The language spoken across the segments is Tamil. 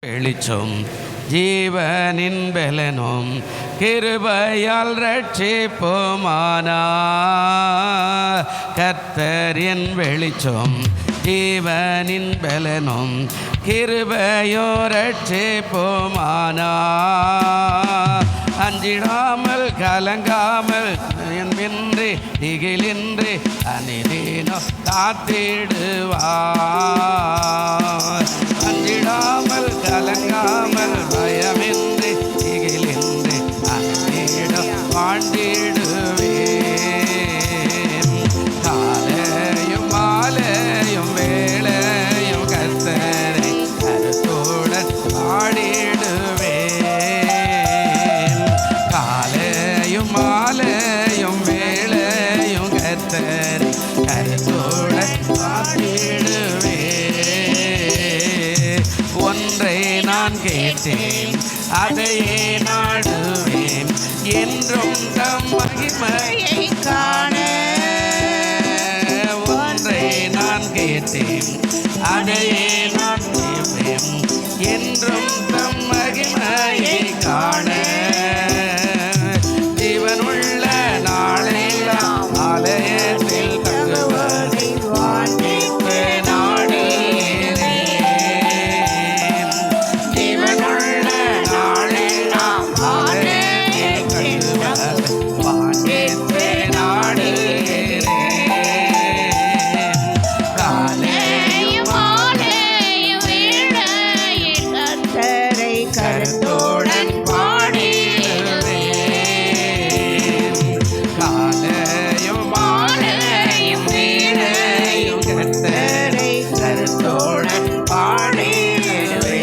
வெளிச்சம் ஜீவனின் பலனும் கிருபையால் ரட்சிப்போமானா கர்த்தரின் வெளிச்சம் ஜீவனின் பலனும் கிருபையோ ரட்சிப்போமானா அஞ்சிடாமல் கலங்காமல் என்பின்றி திகிலின்றி அனிதீனோ காத்திடுவார். அஞ்சிடாமல் கலங்காமல் பயமின்றி திகிலின்றி அனிதீனோ வாழ்ந்திடுவேன். காலையும் மாலையும் வேளையும் கர்த்தரை கருத்துடன் பாடிடுவேன். காலையும் மாலையும் வேளையும் கர்த்தரை கருத்துடன் பாடிடுவேன். ஒன்றை நான் கேட்டேன் அதையே நாடுவேன் என்றும் தம் மகிமையை காண. ஒன்றை நான் கேட்டேன் அதையே நான் கேட்பேன் என்றும் தம் மகிமையை காண. ஜீவனுள்ள நாளெல்லாம் ஆலயத்தில் தங்குவதை வாஞ்சித்து நாடுகிறேன். ஜீவனுள்ள நாளெல்லாம் ஆலயத்தில் தங்குவதை வாஞ்சித்து நாடுகிறேன். காலையும் மாலையும் வேளையில் கர்த்தரை கருத்துடன் பாடிடுவேன். காலையும் மாலையும் வேளையும் கர்த்தரை கருத்துடன் பாடிடுவேன்.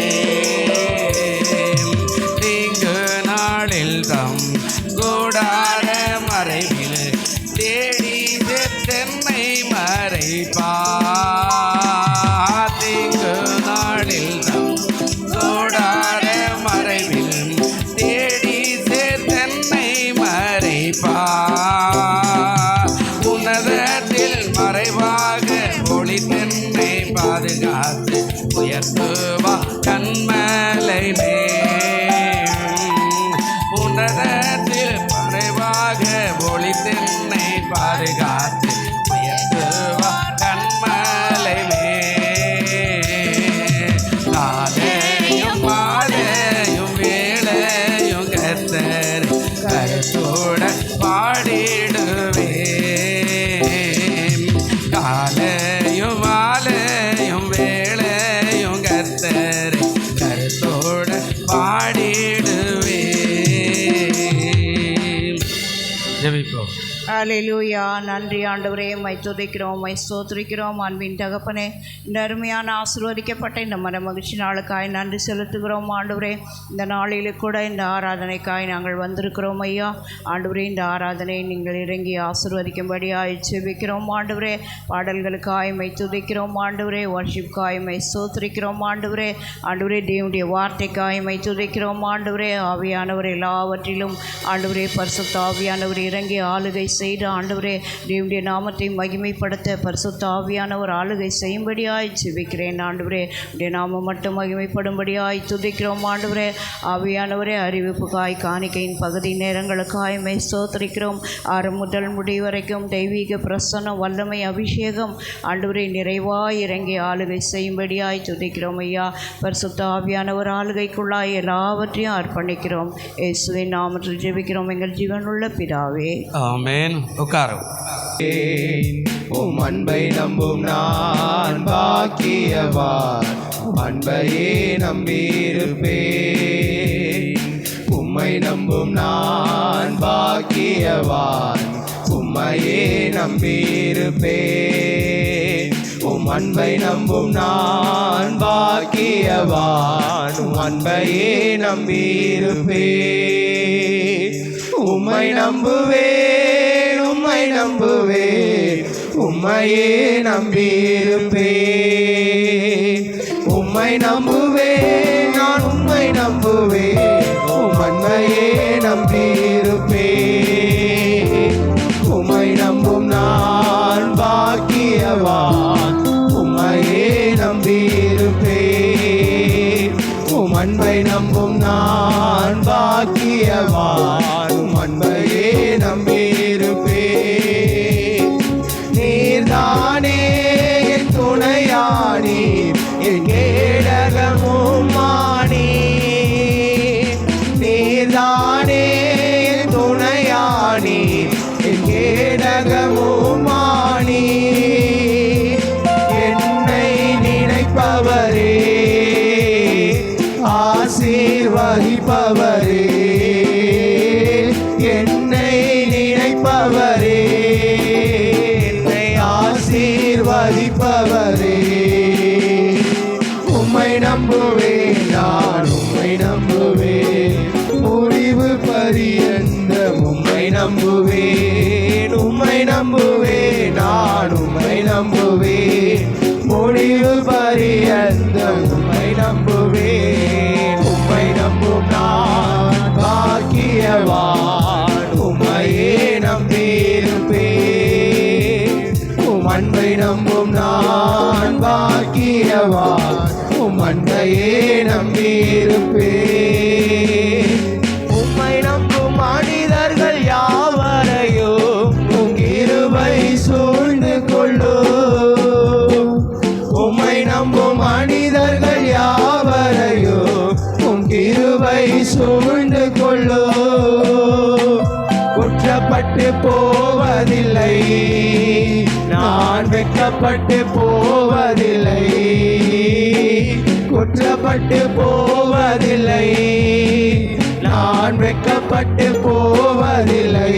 தீங்கு நாளில் தம் கூடார மறைவில் தேடி தென்னை மறைப்பார். தீங்கு நாளில் தம் கூடார மறைவில் தேடி தென்னை மறைப்பார். உன்னதத்தில் மறைவாக ஒளி தென்னை பாதுகாத்து உயர்த்துவா கண்மலை மேல். உன்னதத்தில் மறைவாக ஒளி தென்னை பாதுகாத்து உயர்த்துவா கண்மலை மேல். காலையும் மாலையும் வேளையும் கர்த்தர் கருத்துடன் பாடிடுவேன். காலையும் மாலையும் வேளையும் கர்த்தர் கருத்துடன் பாடிடுவேன். ஜெபிப்போம். அல்லேலூயா. நன்றி ஆண்டவரே, உம்மை துதிக்கிறோம், உம்மை ஸ்தோத்திரிக்கிறோம். அன்பின் தகப்பனே, இந்த அருமையான ஆசீர்வதிக்கப்பட்ட இந்த மன மகிழ்ச்சி நாளுக்காய் நன்றி செலுத்துகிறோம் ஆண்டவரே. இந்த நாளில் கூட இந்த ஆராதனைக்காய் நாங்கள் வந்திருக்கிறோம் ஐயா. ஆண்டவரே, இந்த ஆராதனை நீங்கள் இறங்கி ஆசீர்வதிக்கும்படியாய் ஜெபிக்கிறோம் ஆண்டவரே. பாடல்களுக்காய் உம்மை துதிக்கிறோம் ஆண்டவரே. வர்ஷிப்காய் உம்மை ஸ்தோத்திரிக்கிறோம் ஆண்டவரே. ஆண்டவரே, தேவனுடைய வார்த்தைக்காய் உம்மை துதிக்கிறோம் ஆண்டவரே. ஆவியானவர் எல்லாவற்றிலும் ஆண்டவரே, பரிசுத்த ஆவியானவர் இறங்கி ஆளுகை செய்த ஆண்டவரே, தேவனுடைய நாமத்தை மகிமைப்படுத்த பரிசுத்த ஆவியானவர் ஆளுகை செய்யும்படியாய் ஜெபிக்கிறேன் ஆண்டவரே. உடைய நாமம் மட்டும் மகிமைப்படும்படியாய் துதிக்கிறோம் ஆண்டவரே. ஆவியானவரே, அறிவிப்புக்காய் காணிக்கையின் பகுதி நேரங்களுக்காய் உம்மை ஸ்தோத்திரிக்கிறோம். ஆரம்பம் முதல் முடிவு வரைக்கும் தெய்வீக பிரசன்னம், வல்லமை, அபிஷேகம் ஆண்டவரே நிறைவாய் இறங்கி ஆளுகை செய்யும்படியாய் துதிக்கிறோம் ஐயா. பரிசுத்த ஆவியானவர் ஆளுகைக்குள்ளாய் எல்லாவற்றையும் அர்ப்பணிக்கிறோம். இயேசுவின் நாமத்தில் ஜெபிக்கிறோம் எங்கள் ஜீவனுள்ள பிதாவே, ஆமென். உட்காரும். உம் அன்பை நம்பும் நான் பாக்கியவான், அன்பையே நம்பியிருப்பேன். உம்மை நம்பும் நான் பாக்கியவான், உம்மையே நம்பியிருப்பேன். உம் அன்பை நம்பும் நான் பாக்கியவான், உம் அன்பையே நம்பியிருப்பேன். உம்மை நம்புவேன், உம்மை நம்புவேன், உம்மையே நம்பியிருப்பேன். உம்மை நம்புவேன், நான் உம்மை நம்புவேன், உம் அன்பையே நம்பியிருப்பேன். உம்மை நம்பும் நான் பாக்கியவான், உம்மையே நம்பியிருப்பேன். உம் அன்பை நம்பும் நான் பாக்கியவான் உம் அன்பையே நம்பியிருப்பேன் நீர்தானே என் துணையானி என் கேடகமும் மானி நீர்தானே என் துணையானி என் கேடகமும் மானி என்னை நினைப்பவரே ஆசீர்வதிப்பவரே என்னை நினைப்பவரே என்னை ஆசீர்வதிப்பவரே உம்மை நம்புவேன் நான் உம்மை நம்புவேன் முடிவு பரியந்தம் உம்மை நம்புவேன் உம்மை நம்புவேன் நான் உம்மை நம்புவேன் முடிவு பரியந்தம் உம்மை நம்புவேன் உம்மை நம்பும் நான் பாக்கியவான் உம்மையே நம்பியிருப்பேன் உம் அன்பை நம்பும் நான் பாக்கியவான் உம் அன்பையே நம்பியிருப்பேன் உம்மை நம்பும் மனிதர்கள் யாவரையும் உம் கிருபை சூழ்ந்து கொள்ளும் உம்மை நம்பும் மனிதர்கள் யாவரையும் உம் கிருபை சூழ்ந்து கொள்ளும் குற்றப்பட்டு போவதில்லை நான் வெட்கப்பட்டு போவதில்லை குற்றப்பட்டு போவதில்லை நான் வெட்கப்பட்டு போவதில்லை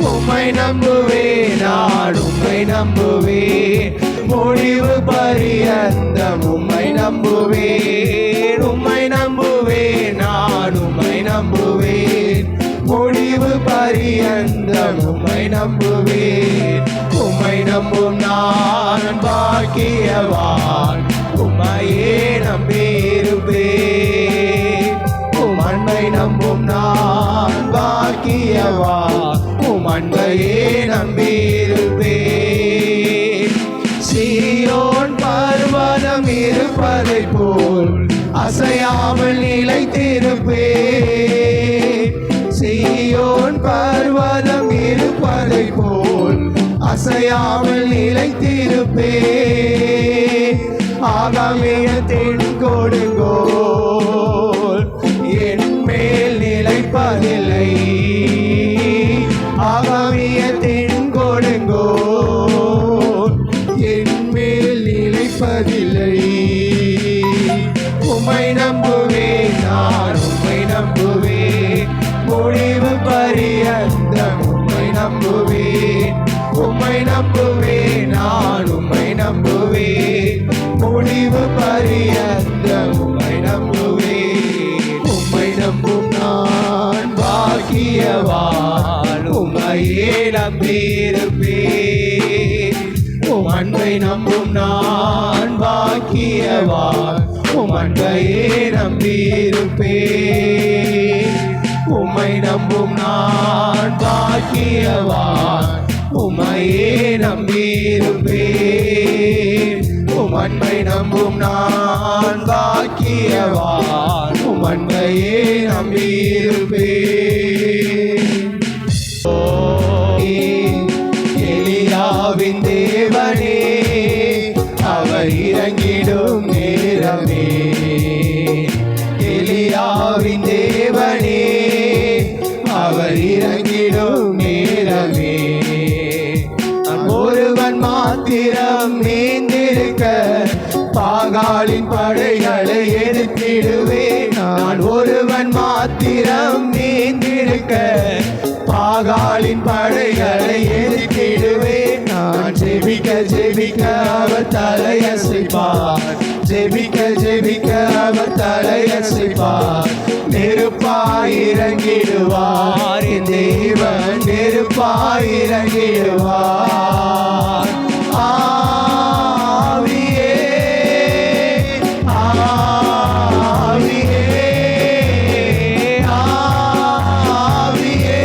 உம்மை நம்புவேன் நான் உம்மை நம்புவேன் முடிவு பரியந்தம் உம்மை நம்புவேன் உம்மை நம்புவேன் நான் உம்மை நம்புவேன் முடிவு பரியந்தம் உம்மை நம்புவேன் உம்மை நம்பும் நான் பாக்கியவான் உம்மையே நம்பியிருப்பேன் உம் அன்பை நம்பும் நான் பாக்கியவான் உம் அன்பையே நம்பியிருப்பேன் சீயோன் பர்வதம் இருப்பதைப் போல் அசையாமல் நிலைத்திருப்பேன் சீயோன் பர்வதம் இருப்பதைப் போல் அசையாமல் நிலைத்திருப்பேன் ஆகாமியத்தின் கொடுங்கோல் என் மேல் நிலைப்பதில்லை ஆகாமியத்தின் கொடுங்கோல் என் மேல் நிலைப்பதில்லை உம்மை நம்புவேன் நான் உம்மை நம்புவேன் முடிவு பரியந்தம் உம்மை நம்புவேன் உம்மை நம்புவேன் நான் உம்மை நம்புவேன் முடிவு பரியந்தம் உம்மை நம்புவேன் உம்மை நம்பும் நான் பாக்கியவான் உம்மையே நம்பியிருப்பேன் உம் அன்பை நம்பும் நான் பாக்கியவான் உம் அன்பையே நம்பியிருப்பேன் உம்மை நம்பும் நான் பாக்கியவான் உம்மையே நம்பியிருப்பேன் உம் அன்பை நம்பும் நான் பாக்கியவான் உம் அன்பையே நம்பியிருப்பேன் எலியாவின் தேவனே அவர் இறங்கிடும் நேரமே எலியாவின் தேவனே அவர் இறங்கிடும் நேரமே நான் ஒருவன் மாத்திரம் நீந்திருக்க பாகாலின் படைகளை எதிர்த்திடுவேன் நான் ஒருவன் மாத்திரம் நீந்திருக்க பாகாலின் படைகளை எதிர்த்திடுவேன் நான் ஜெபிக்க ஜெபிக்க அவர் தலையசைப்பார் ஜெபிக்க ஜெபிக்க அவர் தலையசைப்பார் நெருப்பாய் இறங்கிடுவார் என் தேவன் நெருப்பாய் இறங்கிடுவார் ஆவியே ஆவியே ஆவியே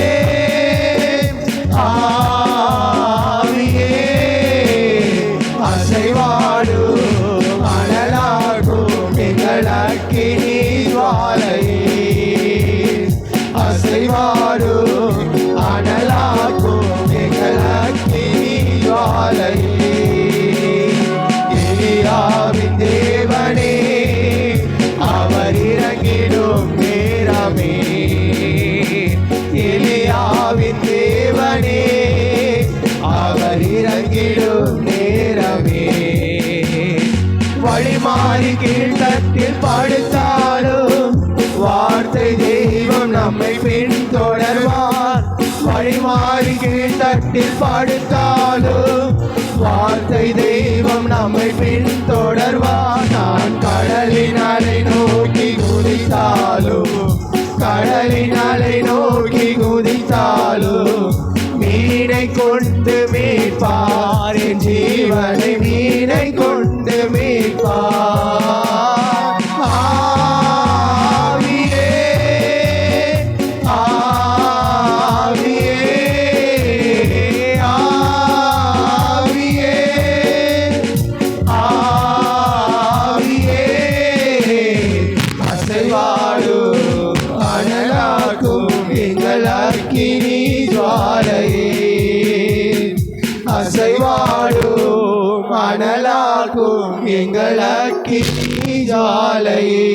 ஆவியே அசைவாடும் அனலாடும் எங்கள் அக்கினி ஜுவாலையே அசைவாடும் அனலாக்கும் எங்கள் அக்கினி ஜுவாலையே எலியாவின் தேவனே அவர் இறங்கிடும் நேரமே எலியாவின் தேவனே அவர் இறங்கிடும் நேரமே வழிமாறி கீழ்த்தட்டில் படுத்தாலும் வார்த்தை தெய்வம் நம்மை பின்தொடர்வார் வழிமாறி கீழ்த்தட்டில் படுத்தாலும் வார்த்தை தெய்வம் நம்மை பின்தொடர்வார் நான் கடலின் அலை நோக்கி குதித்தாலும் கடலின் அலை நோக்கி குதித்தாலும் மீனை கொண்டு மீட்பார் என் ஜீவனை மீனை கொண்டு மீட்பார் ஆவியே ஆவியே ஆவியே ஆவியே அசைவாடும் அனலாக்கும் எங்கள் அக்கினி ஜுவாலையே அசைவாடும் அனலாக்கும் எங்கள் அக்கினி ஜுவாலையே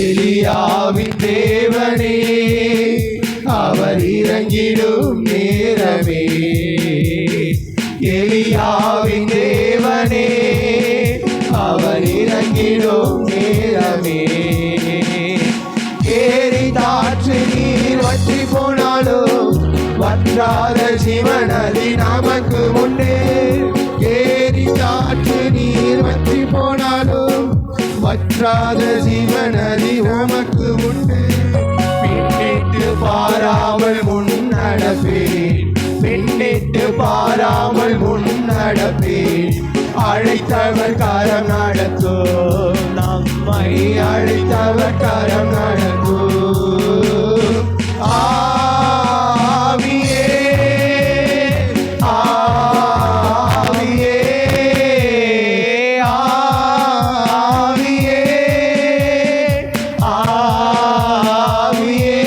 எலியாவின் தேவனே அவர் இறங்கிடும் நேரமே எலியாவின் தேவனே அவர் இறங்கிடும் நேரமே ஏரி தாற்று நீர் வற்றி போனாலும் வற்றாத ஜீவநதி நமக்கு உண்டு ஏரி தாற்று நீர் வற்றி போனாலும் வற்றாத ஜீவநதி நமக்கு உண்டு பின்னிட்டு பாராமல் முன்னடப்பேன் பின்னிட்டு பாராமல் முன்னடப்பேன் அழைத்தவர் கரம் நடத்தும் நம்மை அழைத்தவர் கரம் நடத்தும் ஆவியே ஆவியே ஆவியே ஆவியே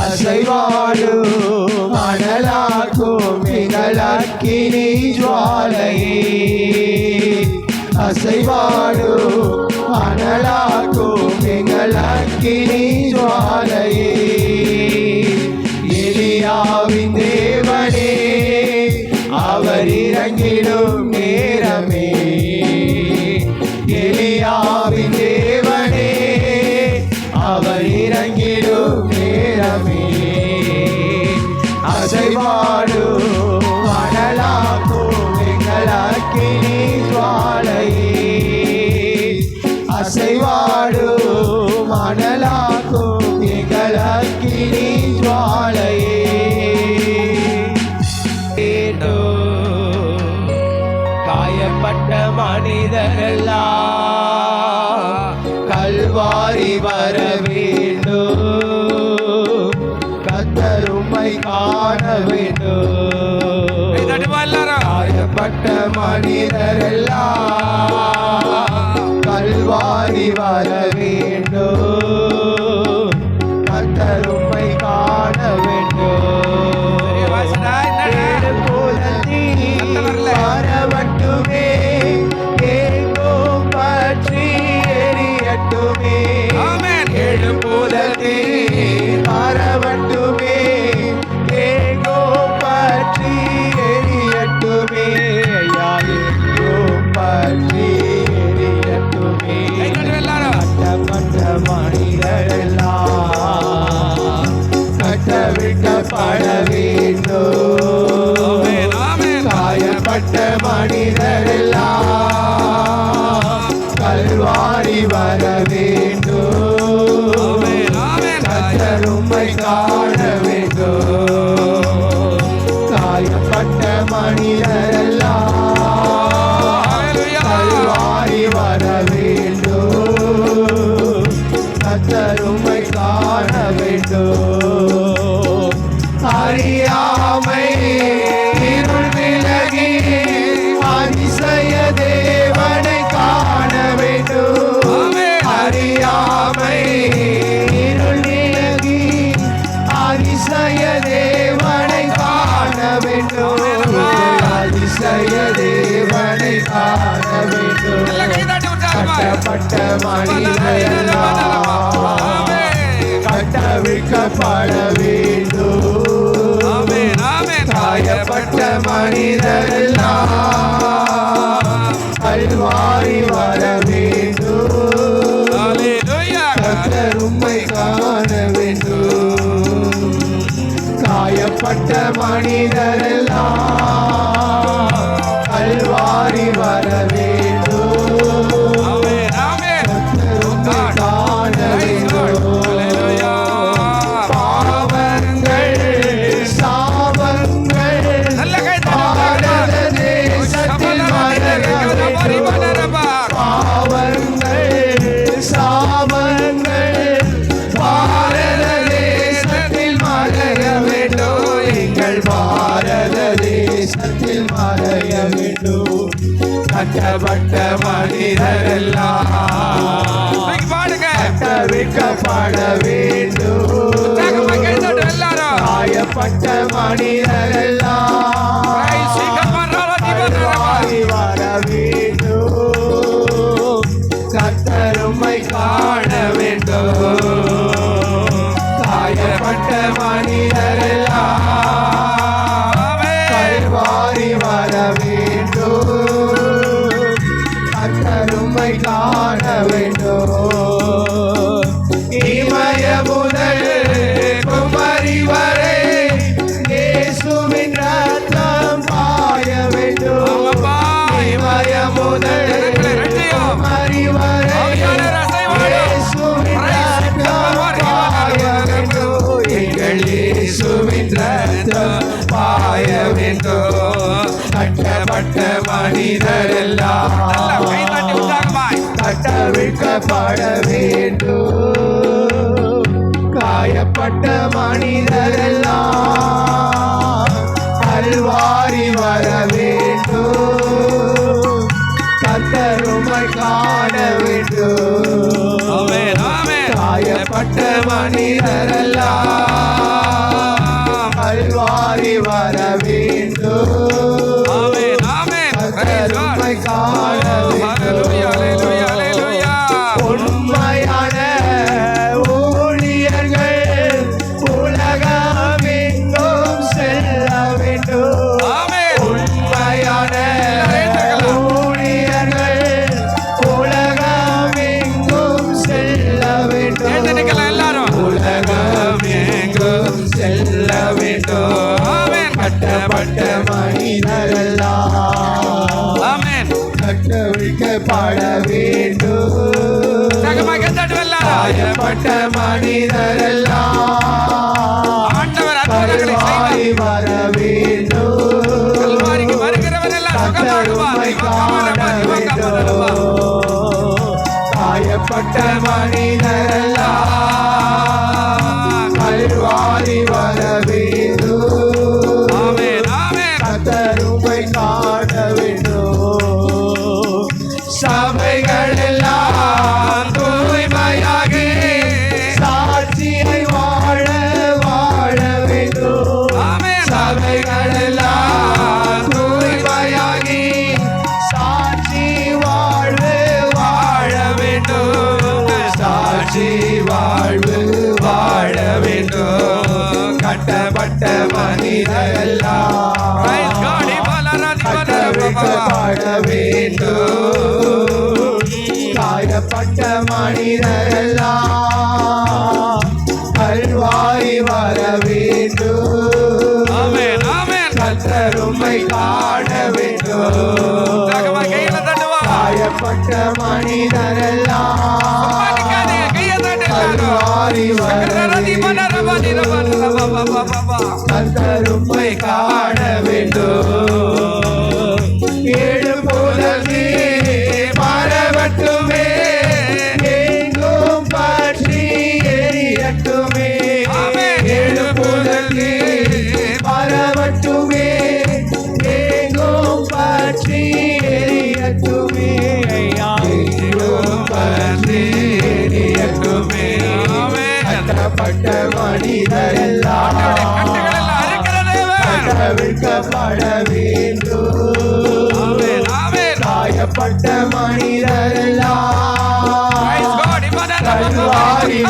அசைவாடும் அனலாக்கும் எங்கள் அக்கினி ஜுவாலையே அசைவாடும் அனலாக்கும் எங்கள் அக்கினி ஜுவாலையே எலியாவின் தேவனே அவர் இறங்கிடும் நேரமே எலியாவின் தேவனே அவர் இறங்கிடும் நேரமே அசைவாடும் அனலாக்கும் எங்கள் அக்கினி ஜுவாலையே அசைவாடும் அனலாக்கும் எங்கள் அக்கினி ஜுவாலையே காயப்பட்ட மனிதரெல்லாம் கல்வாரி வர வேண்டும் கர்த்தர் உம்மை காண வேண்டும் காயப்பட்ட மனிதரெல்லாம் கல்வாரி வர வேண்டும் கர்த்தர் உம்மை காண வேண்டும் வரவட்டுமே எங்கும் பற்றி எரியட்டுமே எழுப்புதல் வரவட்டுமே எங்கும் பற்றி எரியட்டுமே ஐயா எங்கும் பற்றி எரியட்டுமே கட்டப்பட்ட மனிதரெல்லாம் கட்டவிழ்க்கப்பட வேண்டும். காயப்பட்ட மனிதரெல்லாம் கல்வாரி வர வேண்டும். கர்த்தர் உம்மை காண வேண்டும். காயப்பட்ட மனிதரெல்லாம் கல்வாரி வர வேண்டும். கர்த்தர் உம்மை காண வேண்டும். பாவங்கள் சாபங்கள் பாரத தேசத்தில் மறைய வேண்டும். பாவங்கள் சாபங்கள் பாரத தேசத்தில் மறைய வேண்டும். எங்கள் பாரத தேசத்தில் மறைய வேண்டும். கட்டப்பட்ட மனிதரெல்லாம் கட்டவிழ்க்கப்பட வேண்டும். காயப்பட்ட மனிதரெல்லாம் வர வேண்டும். கர்த்தர் உம்மை காண வேண்டும். காயப்பட்ட மனிதரெல்லாம் கல்வாரி வர வேண்டும். கர்த்தர் உம்மை காண வேண்டும். இமய முதல் குமரி வரை இயேசுவின் ரத்தம் பாய வேண்டும். இமய முதல் குமரி வரை இயேசுவின் ரத்தம் பாய வேண்டும். எங்கள் இயேசுவின் ரத்தம் பாய வேண்டும். கட்டப்பட்ட மனிதரெல்லாம் கட்டவிழ்க்கப்பட வேண்டும். காயப்பட்ட மனிதரெல்லாம் கல்வாரி வர வேண்டும். கர்த்தர் உம்மை காண வேண்டும். காயப்பட்ட மனிதரெல்லாம் கல்வாரி வர வேண்டும். கர்த்தர் உம்மை காண வேண்டும். உண்மையான ஊழியர்கள் உலகமெங்கும் செல்ல வேண்டும். உண்மையான ஊழியர்கள் உலகமெங்கும் செல்ல வேண்டும். உலகமெங்கும் செல்ல வேண்டும். கட்டப்பட்ட மனிதரெல்லாம் கட்டவிழ்க்கப்பட வேண்டும். காயப்பட்ட மனிதரெல்லாம் கல்வாரி வர வேண்டும். கர்த்தர் உம்மை காண வேண்டும். காயப்பட்ட மனிதரெல்லாம் கல்வாரி வர வேண்டும். கர்த்தர் உம்மை காண வேண்டும். சபைகள் எல்லாம் தூய்மையாகி சாட்சியை வாழ வேண்டும். சபைகள் எல்லாம் தூய்மையாகி சாட்சி வாழ்வு வாழ வேண்டும். சாட்சி வாழ்வு வாழ வேண்டும். கட்டப்பட்ட மனிதரெல்லாம் கட்டவிழ்க்கப்பட வேண்டும். காயப்பட்ட மனிதரெல்லாம் கல்வாரி வர வேண்டும். கர்த்தர் உம்மை காண வேண்டும். காயப்பட்ட மனிதரெல்லாம் கல்வாரி வர வேண்டும். கர்த்தர் உம்மை காண வேண்டும். எழுப்புதலே பரவட்டுமே, எங்கும் பற்றி எரியட்டுமே. எழுப்புதலே பரவட்டுமே, எங்கும் பற்றி எரியட்டுமே. எங்கும் பற்றி எரியட்டுமே. கட்டப்பட்ட மனிதரெல்லாம் கட்டவிழ்க்கப்பட வேண்டும்.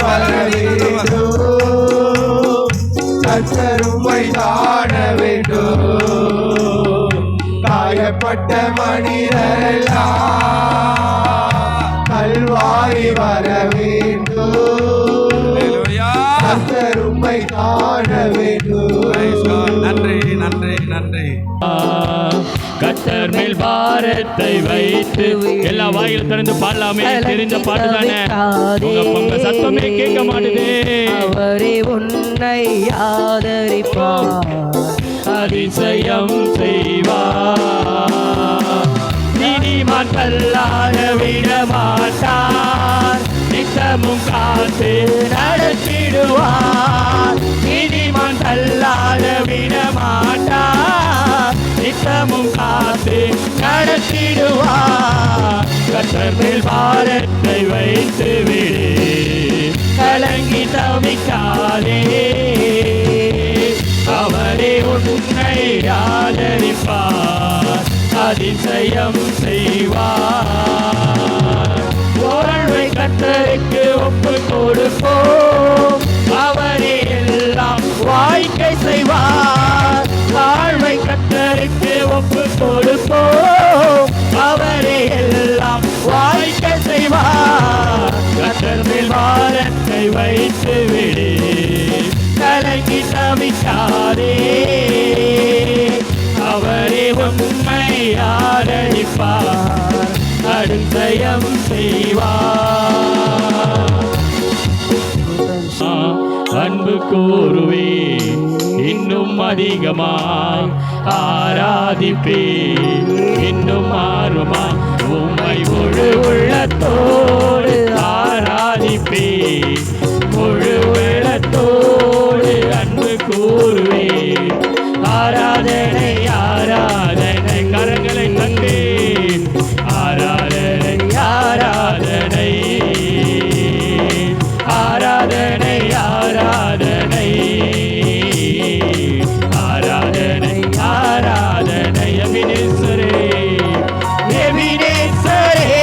வர வேண்டும். கர்த்தர் உம்மை காண வேண்டும். காயப்பட்ட மனிதரெல்லாம் கல்வாரி வர வேண்டும். கர்த்தர் உம்மை காண வேண்டும். நன்றி நன்றி நன்றி. கர்த்தர் மேல் பாரத்தை வைத்து எல்லா வாயில் திறந்து பாடலாமே. தெரிஞ்ச பாட்டு தானே, உங்க சத்தமே கேட்க மாட்டுது. அவரே உன்னை ஆதரிப்பார், அதிசயம் செய்வார். நீதிமான் தள்ளாட விட மாட்டார், நித்தமும் காத்து நடத்திடுவார். நீதிமான் தள்ளாட விட மாட்டார், நித்தமும் காத்து நடத்திடுவார். கர்த்தர் மேல் பாரத்தை வைத்து விடு, கலங்கி தவிக்காதே. அவரே உன்னை ஆதரிப்பார், அதிசயம் செய்வார். வாழ்வை கர்த்தருக்கு ஒப்பு கொடுப்போம், அவரே எல்லாம் வாய்க்கை செய்வார். வாழ்வை கர்த்தருக்கு ஒப்பு கொடுப்போம், அவரே எல்லாம் வாய்க்கை செய்வார். கர்த்தர் மேல் பாரத்தை வைத்து விடு, கலங்கி தவிக்காதே. அவரே உம்மை ஆதரிப்பார், அதிசயம் செய்வார். அன்பு கூறுவே இன்னும் அதிகமாய், ஆராதிப்பே இன்னும் ஆர்வமாய். உம்மை முழு உள்ளத்தோடு ஆராதிப்பே, முழு உள்ளத்தோடு அன்பு கூறுவே. ஆராதனை ஆராதனை, கரங்களை தட்டி ஆராதனை ஆராதனை ஆராதனை ஆராதனை ஆராதனை ஆராதனை. எபினேசரே எபினேசரே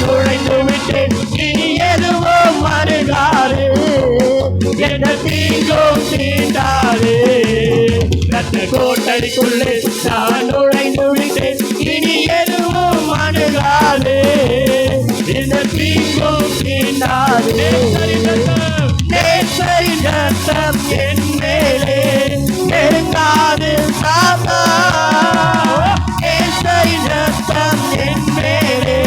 நுழைந்து விட்டேன், இனி எதுவும் அணுகாது, எந்த தீங்கும் தீண்டாது. ரத்த கோட்டைக்குள்ளே நான் நுழைந்து விட்டேன், இனி எதுவும் அணுகாது, எந்த தீங்கும் தீண்டாது. நேசரின் ரத்தம் என் மேலே நெருங்காது சாத்தா, நேசரின் ரத்தம் என் மேலே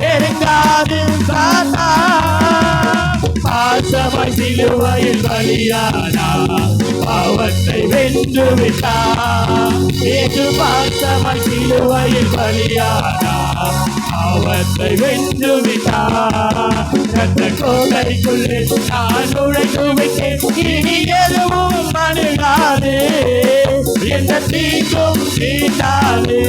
நெருங்காது சாத்தா. பாசமாய் சிலுவையில் பலியானா, பாவத்தை வென்று விட்டார். ஏற்று பாசமாய் சிலுவையில் பலியானா, பாவத்தை வென்று விட்டார். ரத்த கோட்டைக்குள்ளே நான் நுழைந்து விட்டேன், இனி எதுவும் அணுகாது, எந்த தீங்கும் தீண்டாது.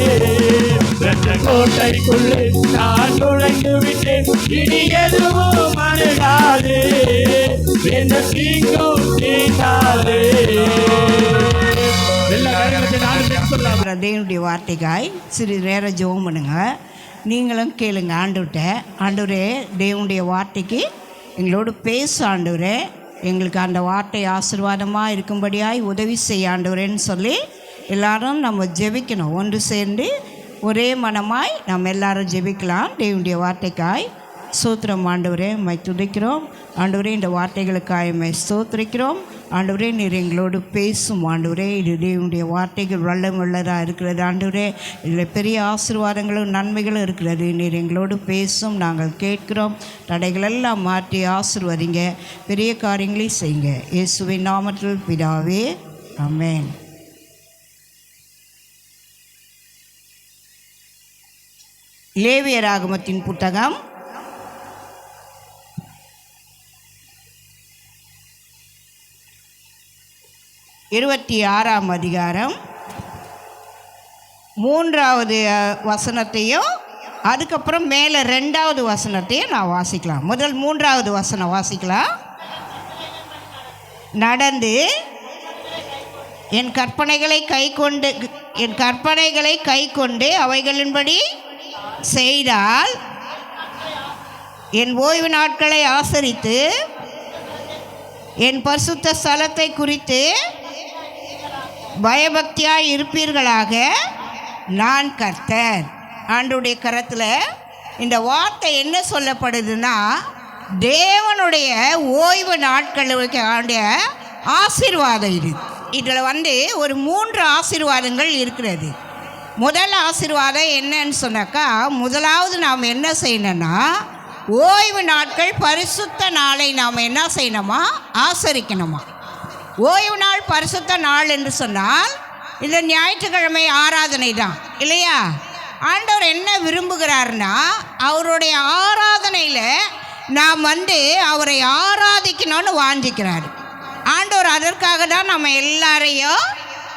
ரத்த கோட்டைக்குள்ளே நான் நுழைந்து விட்டேன், இனி எதுவும் அணுகாது, எந்த தீங்கும் தீண்டாது. தேவனுடைய வார்த்தைக்காய் சிறிது நேரம் ஜெபம் பண்ணுங்க. நீங்களும் கேளுங்க ஆண்டவர்கிட்ட. ஆண்டவரே, தேவனுடைய வார்த்தைக்கு எங்களோடு பேச ஆண்டவரே, எங்களுக்கு அந்த வார்த்தை ஆசீர்வாதமாக இருக்கும்படியாய் உதவி செய்ய ஆண்டவரேன்னு சொல்லி எல்லாரும் நம்ம ஜெபிக்கணும். ஒன்று சேர்ந்து ஒரே மனமாய் நம்ம எல்லாரும் ஜெபிக்கலாம். தேவனுடைய வார்த்தைக்காய் ஸ்தோத்திரம் ஆண்டவரே, உம்மை துதிக்கிறோம் ஆண்டவரே. இந்த வார்த்தைகளுக்காக உம்மை ஸ்தோத்திரிக்கிறோம் ஆண்டவரே. நீர் எங்களோடு பேசும் ஆண்டவரே. இது தேவனுடைய வார்த்தைகள் வல்லதாக இருக்கிறது ஆண்டவரே. இதில் பெரிய ஆசீர்வாதங்களும் நன்மைகளும் இருக்கிறது. நீர் எங்களோடு பேசும், நாங்கள் கேட்கிறோம். தடைகளெல்லாம் மாற்றி ஆசீர்வதிங்க, பெரிய காரியங்களையும் செய்யுங்க. இயேசுவின் நாமத்தில் பிதாவே, ஆமென். லேவியராகமத்தின் புத்தகம் 26ஆம் அதிகாரம் 3வது வசனத்தையும் அதுக்கப்புறம் மேலே 2வது வசனத்தையும் நான் வாசிக்கலாம். முதல் 3வது வசனம் வாசிக்கலாம். நடந்து என் கற்பனைகளை கைக்கொண்டு அவைகளின்படி செய்தால், என் ஓய்வு நாட்களை ஆசரித்து என் பரிசுத்த ஸ்தலத்தை குறித்து பயபக்தியாய் இருப்பீர்களாக, நான் கர்த்தர். ஆண்டவருடைய கரத்தில் இந்த வார்த்தை என்ன சொல்லப்படுதுன்னா, தேவனுடைய ஓய்வு நாட்களுக்கு ஆண்டிய ஆசீர்வாதம் இது. இதில் ஒரு 3 ஆசீர்வாதங்கள் இருக்கிறது. முதல் ஆசீர்வாதம் என்னன்னு சொன்னாக்கா, முதலாவது நாம் என்ன செய்யணும்னா, ஓய்வு நாட்கள் பரிசுத்த நாளை நாம் என்ன செய்யணுமா, ஆசரிக்கணுமா. ஓய்வு நாள் பரிசுத்த நாள் என்று சொன்னால் இந்த ஞாயிற்றுக்கிழமை ஆராதனை தான் இல்லையா. ஆண்டவர் என்ன விரும்புகிறார்னா, அவருடைய ஆராதனையில் நாம் அவரை ஆராதிக்கணும்னு வாஞ்சிக்கிறார். ஆண்டவர் அதற்காக தான் நம்ம எல்லாரையும்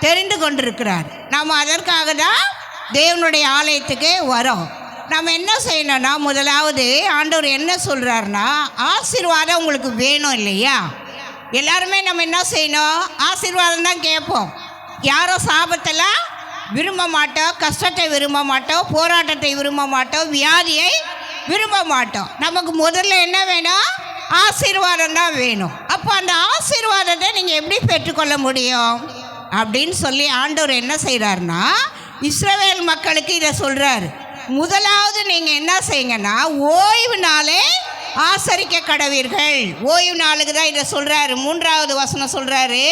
தெரிந்து கொண்டிருக்கிறார். நம்ம அதற்காக தான் தேவனுடைய ஆலயத்துக்கு வரோம். நம்ம என்ன செய்யணும்னா, முதலாவது ஆண்டவர் என்ன சொல்கிறாருன்னா, ஆசீர்வாதம் உங்களுக்கு வேணும் இல்லையா. எல்லாருமே நம்ம என்ன செய்யணும், ஆசீர்வாதம் தான் கேட்போம். யாரும் சாபத்தெல்லாம் விரும்ப மாட்டோம், கஷ்டத்தை விரும்ப மாட்டோம், போராட்டத்தை விரும்ப மாட்டோம், வியாதியை விரும்ப மாட்டோம். நமக்கு முதல்ல என்ன வேணும், ஆசீர்வாதம் தான் வேணும். அப்போ அந்த ஆசீர்வாதத்தை நீங்கள் எப்படி பெற்றுக்கொள்ள முடியும் அப்படின்னு சொல்லி ஆண்டவர் என்ன செய்கிறாருன்னா, இஸ்ரவேல் மக்களுக்கு இதை சொல்கிறார். முதலாவது நீங்கள் என்ன செய்யுங்கன்னா, ஓய்வு நாளே ஆசரிக்க கடவீர்கள். ஓய்வு நாளுக்கு தான் இதை சொல்கிறாரு. 3வது வசனம் சொல்கிறாரு,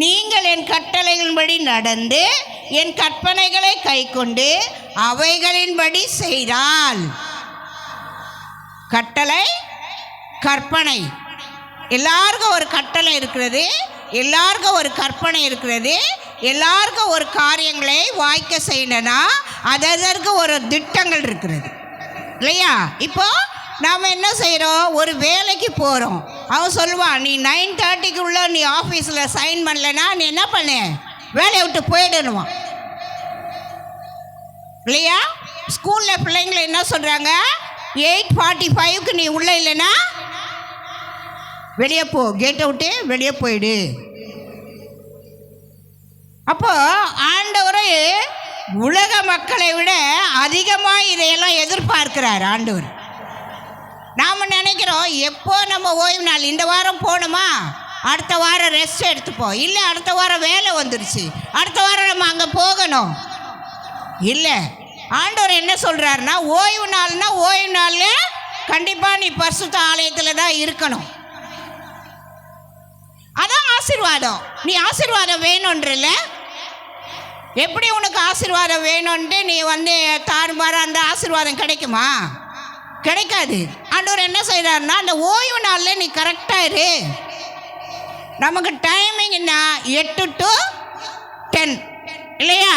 நீங்கள் என் கட்டளைகளின்படி நடந்து என் கற்பனைகளை கைக்கொண்டு அவைகளின்படி செய்தால். கட்டளை, கற்பனை, எல்லாருக்கும் ஒரு கட்டளை இருக்கிறது, எல்லாருக்கும் ஒரு கற்பனை இருக்கிறது. எல்லாருக்கும் ஒரு காரியங்களை வாய்க்க செய்யணும்னா அதற்கு ஒரு திட்டங்கள் இருக்கிறது இல்லையா. இப்போ நாம் என்ன செய்கிறோம், ஒரு வேலைக்கு போகிறோம். அவன் சொல்லுவான், நீ 9:30க்குள்ளே நீ ஆஃபீஸில் சைன் பண்ணலைன்னா நீ என்ன பண்ணு, வேலையை விட்டு போயிடணுமா இல்லையா. ஸ்கூலில் பிள்ளைங்களை என்ன சொல்கிறாங்க, 8:45க்கு நீ உள்ளே இல்லைன்னா வெளியே போ, கேட்டை விட்டு வெளியே போயிடு. அப்போ ஆண்டவர் உலக மக்களை விட அதிகமாக இதையெல்லாம் எதிர்பார்க்கிறார் ஆண்டவர். நாம் நினைக்கிறோம் எப்போ நம்ம ஓய்வு நாள், இந்த வாரம் போகணுமா, அடுத்த வாரம் ரெஸ்ட் எடுத்துப்போம், இல்லை அடுத்த வாரம் வேலை வந்துருச்சு, அடுத்த வாரம் நம்ம அங்கே போகணும். இல்லை, ஆண்டவர் என்ன சொல்கிறாருன்னா, ஓய்வு நாள்னா ஓய்வு நாளில் கண்டிப்பாக நீ பரிசுத்த ஆலயத்தில் தான் இருக்கணும். அதான் ஆசீர்வாதம். நீ ஆசீர்வாதம் வேணும்ன்றல, எப்படி உனக்கு ஆசீர்வாதம் வேணும்ன்ட்டு நீ தாறுமாற அந்த ஆசீர்வாதம் கிடைக்குமா? கிடைக்காது. ஆண்டவர் என்ன செய்கிறாருன்னா, அந்த ஓய்வு நாளில் நீ கரெக்டாக இரு. நமக்கு டைமிங்னா 8 to 10 இல்லையா?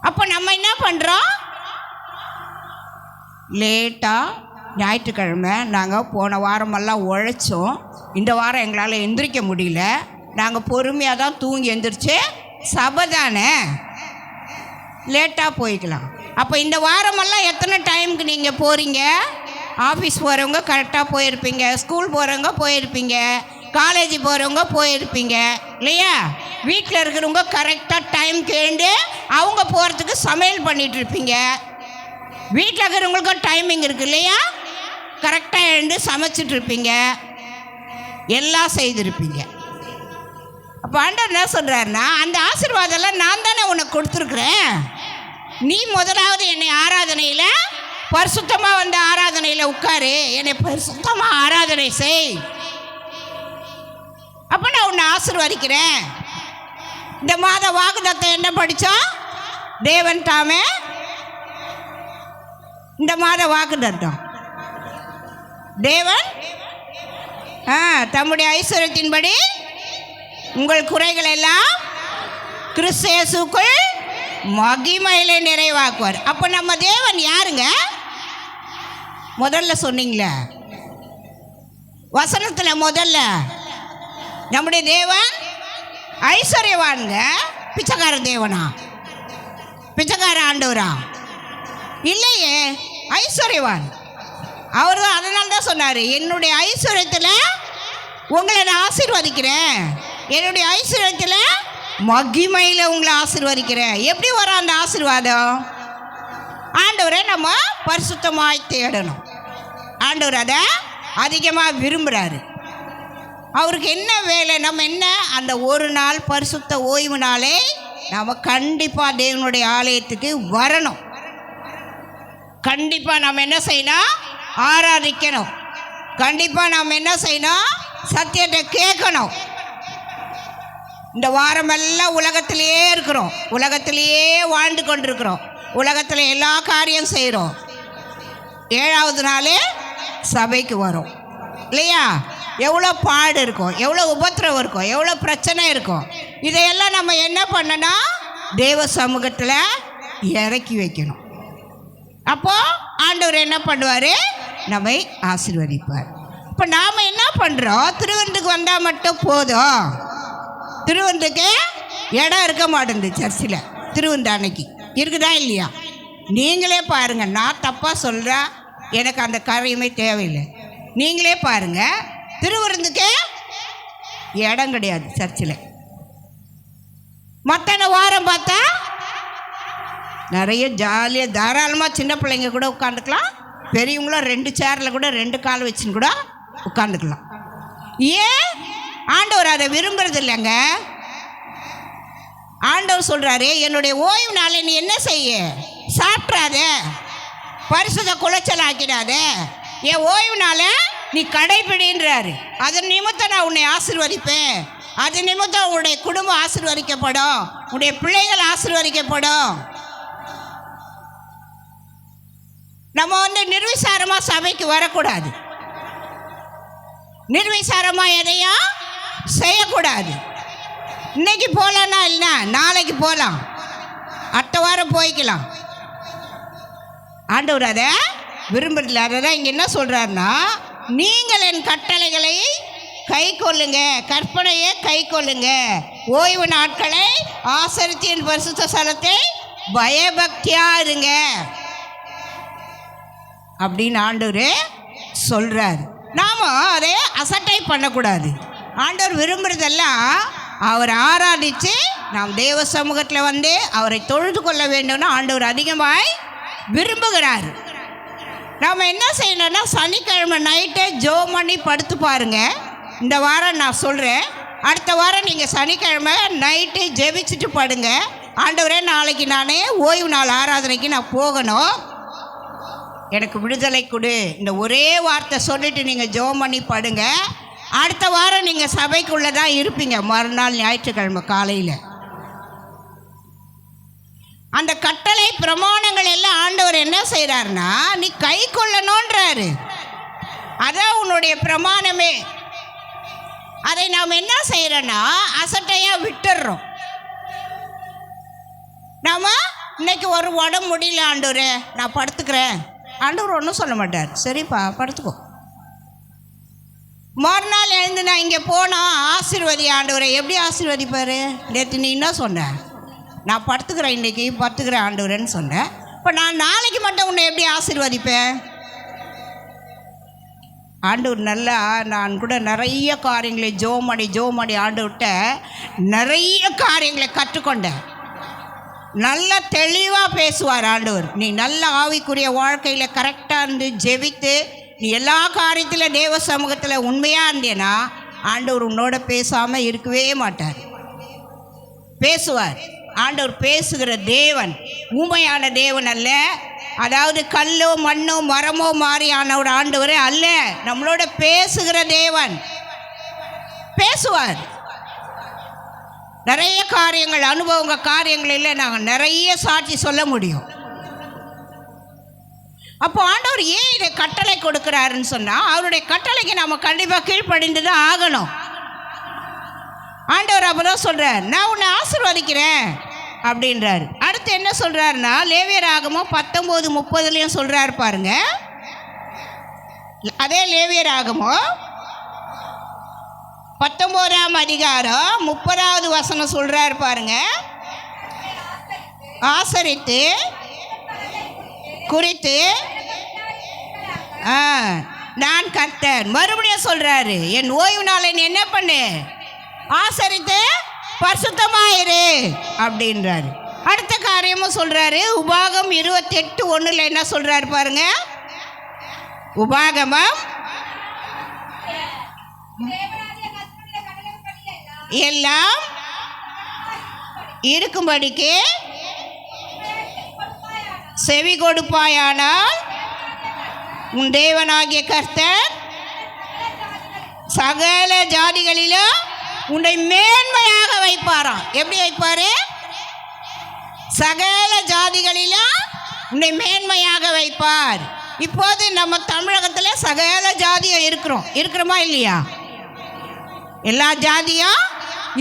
அப்போ நம்ம என்ன பண்ணுறோம், லேட்டாக ஞாயிற்றுக்கிழமை நாங்கள் போன வாரமெல்லாம் உழைச்சோம், இந்த வாரம் எங்களால் எந்திரிக்க முடியல, நாங்கள் பொறுமையாக தான் தூங்கி எந்திரிச்சு, சபை தானே லேட்டாக போய்க்கலாம். அப்போ இந்த வாரமெல்லாம் எத்தனை டைமுக்கு நீங்கள் போகிறீங்க? ஆஃபீஸ் போகிறவங்க கரெக்டாக போயிருப்பீங்க, ஸ்கூல் போகிறவங்க போயிருப்பீங்க, காலேஜ் போகிறவங்க போயிருப்பீங்க இல்லையா? வீட்டில் இருக்கிறவங்க கரெக்டாக டைம் கேண்டு அவங்க போகிறதுக்கு சமையல் பண்ணிகிட்ருப்பீங்க. வீட்டில் இருக்கிறவங்களுக்கும் டைமிங் இருக்குது இல்லையா? கரெக்டாக எழுந்து சமைச்சிட்ருப்பீங்க, எல்லாம் செய்திருப்பீங்க. அப்போ ஆண்டவர் என்ன சொல்கிறாருன்னா, அந்த ஆசீர்வாதம்லாம் நான் தானே உனக்கு கொடுத்துருக்குறேன். நீ முதலாவது என்னை ஆராதனையில் பரிசுத்தமாக ஆராதனையில் உட்காரு, என்னை பரிசுத்தமாக ஆராதனை செய், அப்போ நான் உன்னை ஆசீர்வதிக்கிறேன். இந்த மாத வாக்குத்தத்தம் என்ன படித்தோம்? தேவன் தாமே இந்த மாத வாக்குத்தத்தம், தேவன் தம்முடைய ஐஸ்வர்யத்தின்படி உங்கள் குறைகள் எல்லாம் கிறிஸ்து இயேசுக்குள் மகிமையிலே நிறைவாக்குவார். அப்போ நம்ம தேவன் யாருங்க? முதல்ல சொன்னீங்களே வசனத்தில், முதல்ல நம்முடைய தேவன் ஐஸ்வர்யவானுங்க. பிச்சைக்கார தேவனா? பிச்சைக்கார ஆண்டவரா? இல்லையே, ஐஸ்வர்யவான் அவர் தான். அதனால தான் சொன்னார், என்னுடைய ஐஸ்வர்யத்தில் உங்களை நான் ஆசீர்வதிக்கிறேன், என்னுடைய ஐஸ்வர்யத்தில் மகிமையில் உங்களை ஆசீர்வதிக்கிறேன். எப்படி வரும் அந்த ஆசீர்வாதம்? ஆண்டவரை நம்ம பரிசுத்தமாய் தேடணும். ஆண்டவர் அதை அதிகமாக விரும்புகிறாரு. அவருக்கு என்ன வேலை? நம்ம என்ன அந்த ஒரு நாள் பரிசுத்த ஓய்வு நாளே நம்ம கண்டிப்பாக தேவனுடைய ஆலயத்துக்கு வரணும். கண்டிப்பாக நம்ம என்ன செய்யணும்? ஆராதிக்கணும். கண்டிப்பாக நம்ம என்ன செய்யணும்? சத்தியத்தை கேட்கணும். இந்த வாரமெல்லாம் உலகத்திலேயே இருக்கிறோம், உலகத்திலேயே வாழ்ந்து கொண்டிருக்கிறோம், உலகத்தில் எல்லா காரியம் செய்கிறோம். 7வது நாள் சபைக்கு வரும் இல்லையா? எவ்வளோ பாடு இருக்கும், எவ்வளோ உபத்திரவம் இருக்கும், எவ்வளோ பிரச்சனை இருக்கும். இதையெல்லாம் நம்ம என்ன பண்ணணும்? தேவ சமூகத்தில் இறக்கி வைக்கணும். அப்போது ஆண்டவர் என்ன பண்ணுவார்? நம்மை ஆசீர்வதிப்பார். இப்போ நாம் என்ன பண்ணுறோம்? திருவனந்தத்துக்கு வந்தால் மட்டும் போதும். திருவனந்தத்துக்கு இடம் இருக்க மாட்டேங்குது சர்ச்சில். திருவனந்த அன்னைக்கு இருக்குதா இல்லையா? நீங்களே பாருங்கள். நான் தப்பாக சொல்கிறேன், எனக்கு அந்த காரியமே தேவையில்லை. நீங்களே பாருங்கள், திருவனந்தத்துக்கு இடம் கிடையாது சர்ச்சில். மற்ற வாரம் பார்த்தா நிறைய ஜாலியாக தாராளமாக சின்ன பிள்ளைங்க கூட உட்காந்துக்கலாம், பெரியவங்களும் 2 சேரில் கூட 2 கால் வச்சுன்னு கூட உட்காந்துக்கலாம். ஏன்? ஆண்டவர் அதை விரும்புறது இல்லைங்க. ஆண்டவர் சொல்கிறாரு, என்னுடைய ஓய்வு நாளை நீ என்ன செய்ய? சாப்பிட்றாத, பரிசுத்த குலைச்சல் ஆக்கிடாத, என் ஓய்வு நாளை நீ கடைப்பிடின்றாரு. அதன் நிமித்தம் நான் உன்னை ஆசீர்வதிப்பேன், அது நிமித்தம் உன்னுடைய குடும்பம் ஆசீர்வதிக்கப்படும், உன்னுடைய பிள்ளைகள் ஆசீர்வதிக்கப்படும். நம்ம நிர்விசாரமாக சபைக்கு வரக்கூடாது, நிர்விசாரமாக எதையும் செய்யக்கூடாது. இன்னைக்கு போகலான்னா இல்லைனா நாளைக்கு போகலாம், அடுத்த வாரம் போய்க்கலாம். ஆண்டவர் அதை விரும்புறதில்ல. அதை தான் இங்கே என்ன சொல்கிறாருன்னா, நீங்கள் என் கட்டளைகளை கை கொள்ளுங்க, கற்பனையை கை கொள்ளுங்க, ஓய்வு நாட்களை ஆசரித்து என் பரிசுத்த ஸ்தலத்தை பயபக்தியாக இருங்க அப்படின்னு ஆண்டவர் சொல்கிறார். நாம் அதை அசட்டை பண்ணக்கூடாது. ஆண்டவர் விரும்புகிறதெல்லாம் அவரை ஆராதித்து நாம் தேவ சமூகத்தில் அவரை தொழுது கொள்ள வேண்டும்னு ஆண்டவர் அதிகமாய் விரும்புகிறார். நாம் என்ன செய்யணும்னா சனிக்கிழமை நைட்டே ஜெபம் பண்ணி படுத்து பாருங்க. இந்த வாரம் நான் சொல்கிறேன், அடுத்த வாரம் நீங்கள் சனிக்கிழமை நைட்டு ஜெபிச்சுட்டு படுங்க. ஆண்டவரே, நாளைக்கு நான் ஓய்வு நாள் ஆராதனைக்கு நான் போகணும், எனக்கு விடுதலை கொடு. இந்த ஒரே வார்த்தை சொல்லிட்டு நீங்கள் ஜெபம் பண்ணி படுங்க. அடுத்த வாரம் நீங்கள் சபைக்குள்ளே தான் இருப்பீங்க. மறுநாள் ஞாயிற்றுக்கிழமை காலையில் அந்த கட்டளை பிரமாணங்கள் எல்லாம் ஆண்டவர் என்ன செய்கிறாருன்னா, நீ கை கொள்ளணுன்றாரு. அதான் உன்னுடைய பிரமாணமே. அதை நாம் என்ன செய்கிறோன்னா அசட்டையாக விட்டுடுறோம். நாம் இன்னைக்கு ஒரு உடம்பு முடியல ஆண்டவரே, நான் படுத்துக்கிறேன். ஆண்டவர் ஒன்றும் சொல்ல மாட்டார். சரிப்பா படுத்துக்கோ. மறுநாள் எழுந்து நான் இங்கே போனால் ஆசீர்வதி ஆண்டவரை. எப்படி ஆசீர்வதிப்பார்? நேற்று நீ என்ன சொன்ன? நான் படுத்துக்கிறேன், இன்றைக்கி படுத்துக்கிறேன் ஆண்டவரேன்னு சொன்னேன். இப்போ நான் நாளைக்கு மட்டும் உன்னை எப்படி ஆசீர்வதிப்பேன்? ஆண்டவர் நல்லா, நான் கூட நிறைய காரியங்களை ஜோமடி ஆண்டவர்கிட்ட நிறைய காரியங்களை கற்றுக்கொண்டேன். நல்லா தெளிவாக பேசுவார் ஆண்டவர். நீ நல்ல ஆவிக்குரிய வாழ்க்கையில் கரெக்டாக இருந்து ஜெபித்து நீ எல்லா காரியத்தில் தேவ சமூகத்தில் உண்மையாக இருந்தேன்னா ஆண்டவர் உன்னோட பேசாமல் இருக்கவே மாட்டார். பேசுவார். ஆண்டவர் பேசுகிற தேவன் ஊமையான தேவன் அல்ல. அதாவது கல்லோ மண்ணோ மரமோ மாறியான ஒரு ஆண்டவரே அல்ல. நம்மளோட பேசுகிற தேவன் பேசுவார். நிறைய காரியங்கள், அனுபவங்க காரியங்களில் நாங்கள் நிறைய சாட்சி சொல்ல முடியும். அப்போ ஆண்டவர் ஏன் இதை கட்டளை கொடுக்குறாருன்னு சொன்னால், அவருடைய கட்டளைக்கு நம்ம கண்டிப்பாக கீழ்ப்படிந்து தான் ஆகணும். ஆண்டவர் அப்போ தான் சொல்கிறார், நான் உன்னை ஆசீர்வதிக்கிறேன் அப்படின்றாரு. அடுத்து என்ன சொல்கிறாருன்னா, லேவியராகமம் 19:30 சொல்கிறாரு பாருங்க. அதே லேவியராகமம் 19ஆம் அதிகாரம் 30வது சொல்கிறாரு பாருங்க. ஆசரித்து குறித்து நான் கர்த்தர். மறுபடியும் சொல்கிறாரு, என் ஓய்வு நாளை நீ என்ன பண்ணு? ஆசரித்து பரிசுத்தமாயிரு அப்படின்றாரு. அடுத்த காரியமும் சொல்கிறாரு. உபாகம் 28:1 என்ன சொல்கிறாரு பாருங்க. உபாகமம் எல்லாம் இருக்கும்படிக்கு செவி கொடுப்பாயானால் உன் தேவனாகிய கர்த்தர் சகல ஜாதிகளிலும் உன்னை மேன்மையாக வைப்பாராம். எப்படி வைப்பாரு? சகல ஜாதிகளிலும் உன்னை மேன்மையாக வைப்பார். இப்போது நம்ம தமிழகத்தில் சகல ஜாதியும் இருக்கிறோமா இல்லையா? எல்லா ஜாதியும்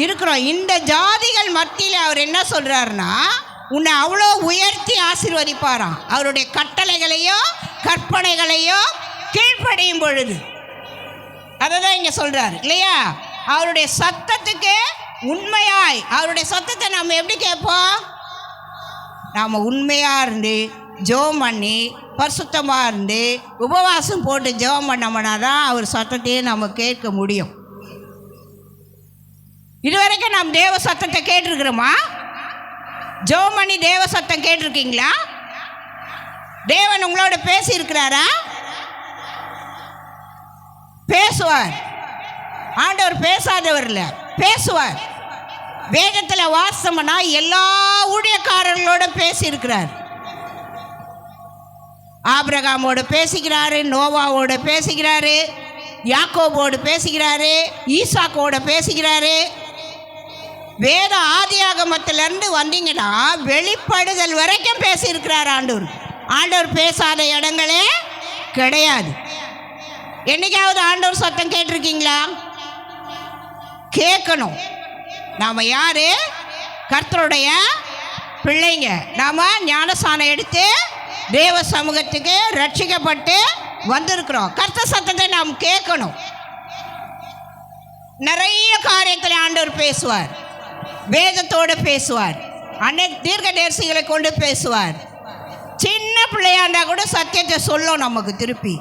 இருக்கிறோம். இந்த ஜாதிகள் மத்தியில் அவர் என்ன சொல்கிறாருன்னா, உன்னை அவ்வளோ உயர்த்தி ஆசீர்வதிப்பாராம். அவருடைய கட்டளைகளையும் கற்பனைகளையும் கீழ்ப்படியும் பொழுது. அதை தான் இங்கே சொல்கிறார் இல்லையா? அவருடைய சத்தத்துக்கு உண்மையாய், அவருடைய சத்தத்தை நம்ம எப்படி கேட்போம்? நாம் உண்மையாக இருந்து ஜெபம் பண்ணி பரிசுத்தமாக இருந்து உபவாசம் போட்டு ஜெபம் பண்ணோம்னா தான் அவர் சத்தத்தையே நம்ம கேட்க முடியும். இதுவரைக்கும் நாம் தேவ சத்தத்தை கேட்டிருக்கிறோமா? ஜெபம் பண்ணி தேவ சத்தம் கேட்டிருக்கீங்களா? தேவன் உங்களோட பேசியிருக்கிறாரா? பேசுவார். ஆண்டவர் பேசாதவர் இல்லை, பேசுவார். வேதத்தில் வாசம்னா எல்லா ஊழியக்காரர்களோட பேசியிருக்கிறார். ஆபிரகாமோடு பேசுகிறாரு, நோவாவோடு பேசுகிறாரு, யாக்கோபோடு பேசுகிறாரு, ஈசாக்கோடு பேசுகிறாரு. வேத ஆதியாகமத்திலிருந்து வந்தீங்கன்னா வெளிப்படுதல் வரைக்கும் பேசியிருக்கிறார் ஆண்டவர். ஆண்டவர் பேசாத இடங்களே கிடையாது. என்னைக்காவது ஆண்டவர் சத்தம் கேட்டிருக்கீங்களா? கேட்கணும். நாம் யார்? கர்த்தருடைய பிள்ளைங்க. நாம் ஞானஸ்நானம் எடுத்து தேவ சமூகத்துக்கு ரட்சிக்கப்பட்டு வந்திருக்கிறோம். கர்த்தர் சத்தத்தை நாம் கேட்கணும். நிறைய காரியத்தில் ஆண்டவர் பேசுவார். வேதத்தோடு பேசுவார். தீர்க்கதரிசிகளை கொண்டு பேசுவார். சின்ன பிள்ளையாண்டா கூட சத்தியத்தை சொல்லும் நமக்கு திருப்பி.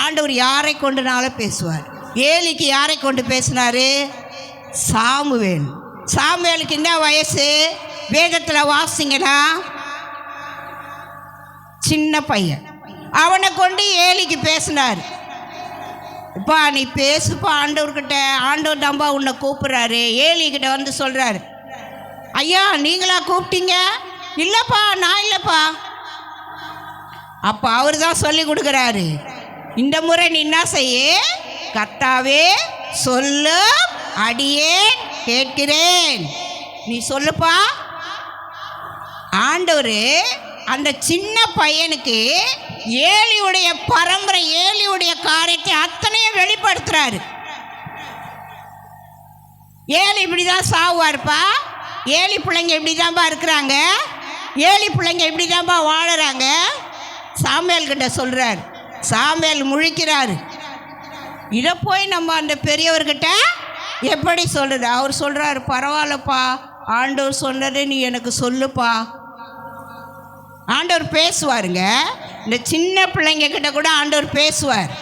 ஆண்டவர் யாரை கொண்டுனாலும் பேசுவார். ஏலிக்கு யாரை கொண்டு பேசினார்? சாமுவேல். சாமுவேலுக்கு என்ன வயசு? வேதத்தில் வாசிங்கன்னா சின்ன பையன். அவனை கொண்டு ஏலிக்கு பேசினார். இப்பா நீ பேசுப்பா ஆண்டவர்கிட்ட, ஆண்டவர் தான்பா உன்னை கூப்பிட்றாரு. ஏலிக்கிட்ட வந்து சொல்கிறாரு, ஐயா நீங்களா கூப்பிட்டீங்க? இல்லைப்பா நான் இல்லைப்பா. அப்போ அவர் தான் சொல்லி கொடுக்குறாரு, இந்த முறை நீ என்ன செய்ய, கர்த்தாவே சொல்லு, அடியேன் கேட்கிறேன், நீ சொல்லுப்பா. ஆண்டவர் அந்த சின்ன பையனுக்கு ஏலியுடைய பரம்பரை, ஏலியுடைய காரியத்தை அத்தனையும் வெளிப்படுத்துறாரு. ஏலி இப்படி தான் சாவுவார்ப்பா, ஏலி பிள்ளைங்க இப்படி தான்ப்பா இருக்கிறாங்க, ஏலி பிள்ளைங்க இப்படி தான்ப்பா வாழுறாங்க. சாமுவேல் கிட்ட சொல்கிறார். சாமுவேல் முழிக்கிறாரு. இதை போய் நம்ம அந்த பெரியவர்கிட்ட எப்படி சொல்கிறது? அவர் சொல்கிறார், பரவாயில்லப்பா, ஆண்டவர் சொன்னது நீ எனக்கு சொல்லுப்பா. ஆண்டவர் பேசுவாருங்க. இந்த சின்ன பிள்ளைங்க கிட்ட கூட ஆண்டவர் பேசுவார்.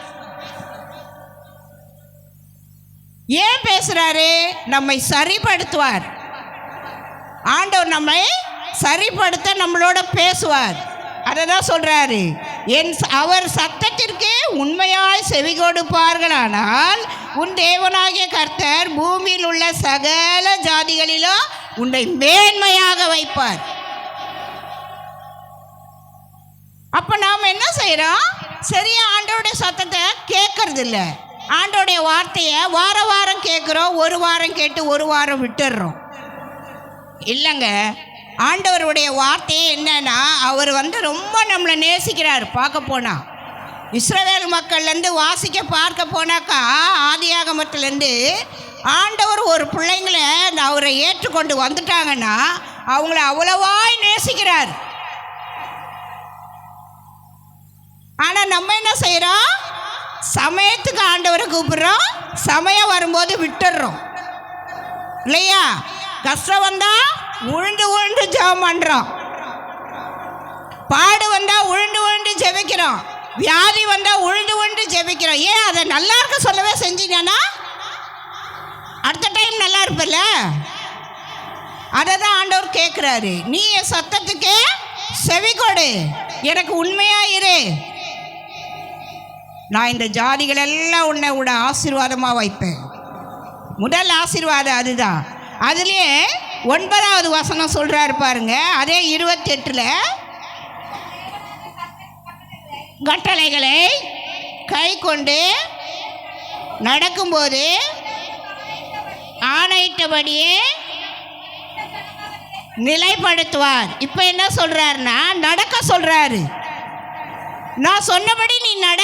ஏன் பேசுகிறாரு? நம்மை சரிப்படுத்துவார். ஆண்டவர் நம்மை சரிப்படுத்த நம்மளோட பேசுவார். அதை தான் சொல்கிறாரு, அவர் சத்தத்திற்கு உண்மையாய் செவி கொடுப்பார்களானால் உன் தேவனாகிய கர்த்தர் பூமியில் உள்ள சகல ஜாதிகளிலும் உன்னை மேன்மையாக வைப்பார். அப்போ நாம் என்ன செய்கிறோம்? சரியா ஆண்டோடைய சத்தத்தை கேட்கறது இல்லை. ஆண்டோடைய வார்த்தையை வாரம் கேட்குறோம், ஒரு வாரம் கேட்டு ஒரு வாரம் விட்டுடுறோம். இல்லைங்க, ஆண்டவருடைய வார்த்தையே என்னன்னா, அவர் ரொம்ப நம்மளை நேசிக்கிறார். பார்க்க போனால் இஸ்ரவேல் மக்கள்லேருந்து வாசிக்க பார்க்க போனாக்கா, ஆதியாகமத்திலேருந்து ஆண்டவர் ஒரு பிள்ளைங்களை அவரை ஏற்றுக்கொண்டு வந்துட்டாங்கன்னா அவங்கள அவ்வளவாய் நேசிக்கிறார். ஆனால் நம்ம என்ன செய்கிறோம்? சமயத்துக்கு ஆண்டவரை கூப்பிடுறோம், சமயம் வரும்போது விட்டுடுறோம் இல்லையா? கஷ்டம் வந்தால் உழுந்து ஜெபம் பண்ணுறோம், பாடு வந்தால் உழுந்து ஜெபிக்கிறோம், வியாதி வந்தால் உழுந்து ஜெபிக்கிறோம். ஏன்? அதை நல்லா இருக்க சொல்லவே செஞ்சீங்கன்னா அடுத்த டைம் நல்லா இருப்பில்ல? அதை தான் ஆண்டவர் கேட்குறாரு. நீ என் சத்தத்துக்கு செவி கொடு, எனக்கு உண்மையாக இரு, நான் இந்த ஜாதிகளெல்லாம் உன்னை ஆசீர்வாதமாக வைப்பேன். முதல் ஆசீர்வாதம் அதுதான். அதுலேயே 9வது வசனம் சொல்கிறாரு பாருங்க, அதே 28 கட்டளைகளை கை கொண்டு நடக்கும்போது ஆணையிட்டபடியே நிலைப்படுத்துவார். இப்போ என்ன சொல்கிறாருன்னா, நடக்க சொல்கிறாரு. நான் சொன்னபடி நீ நட,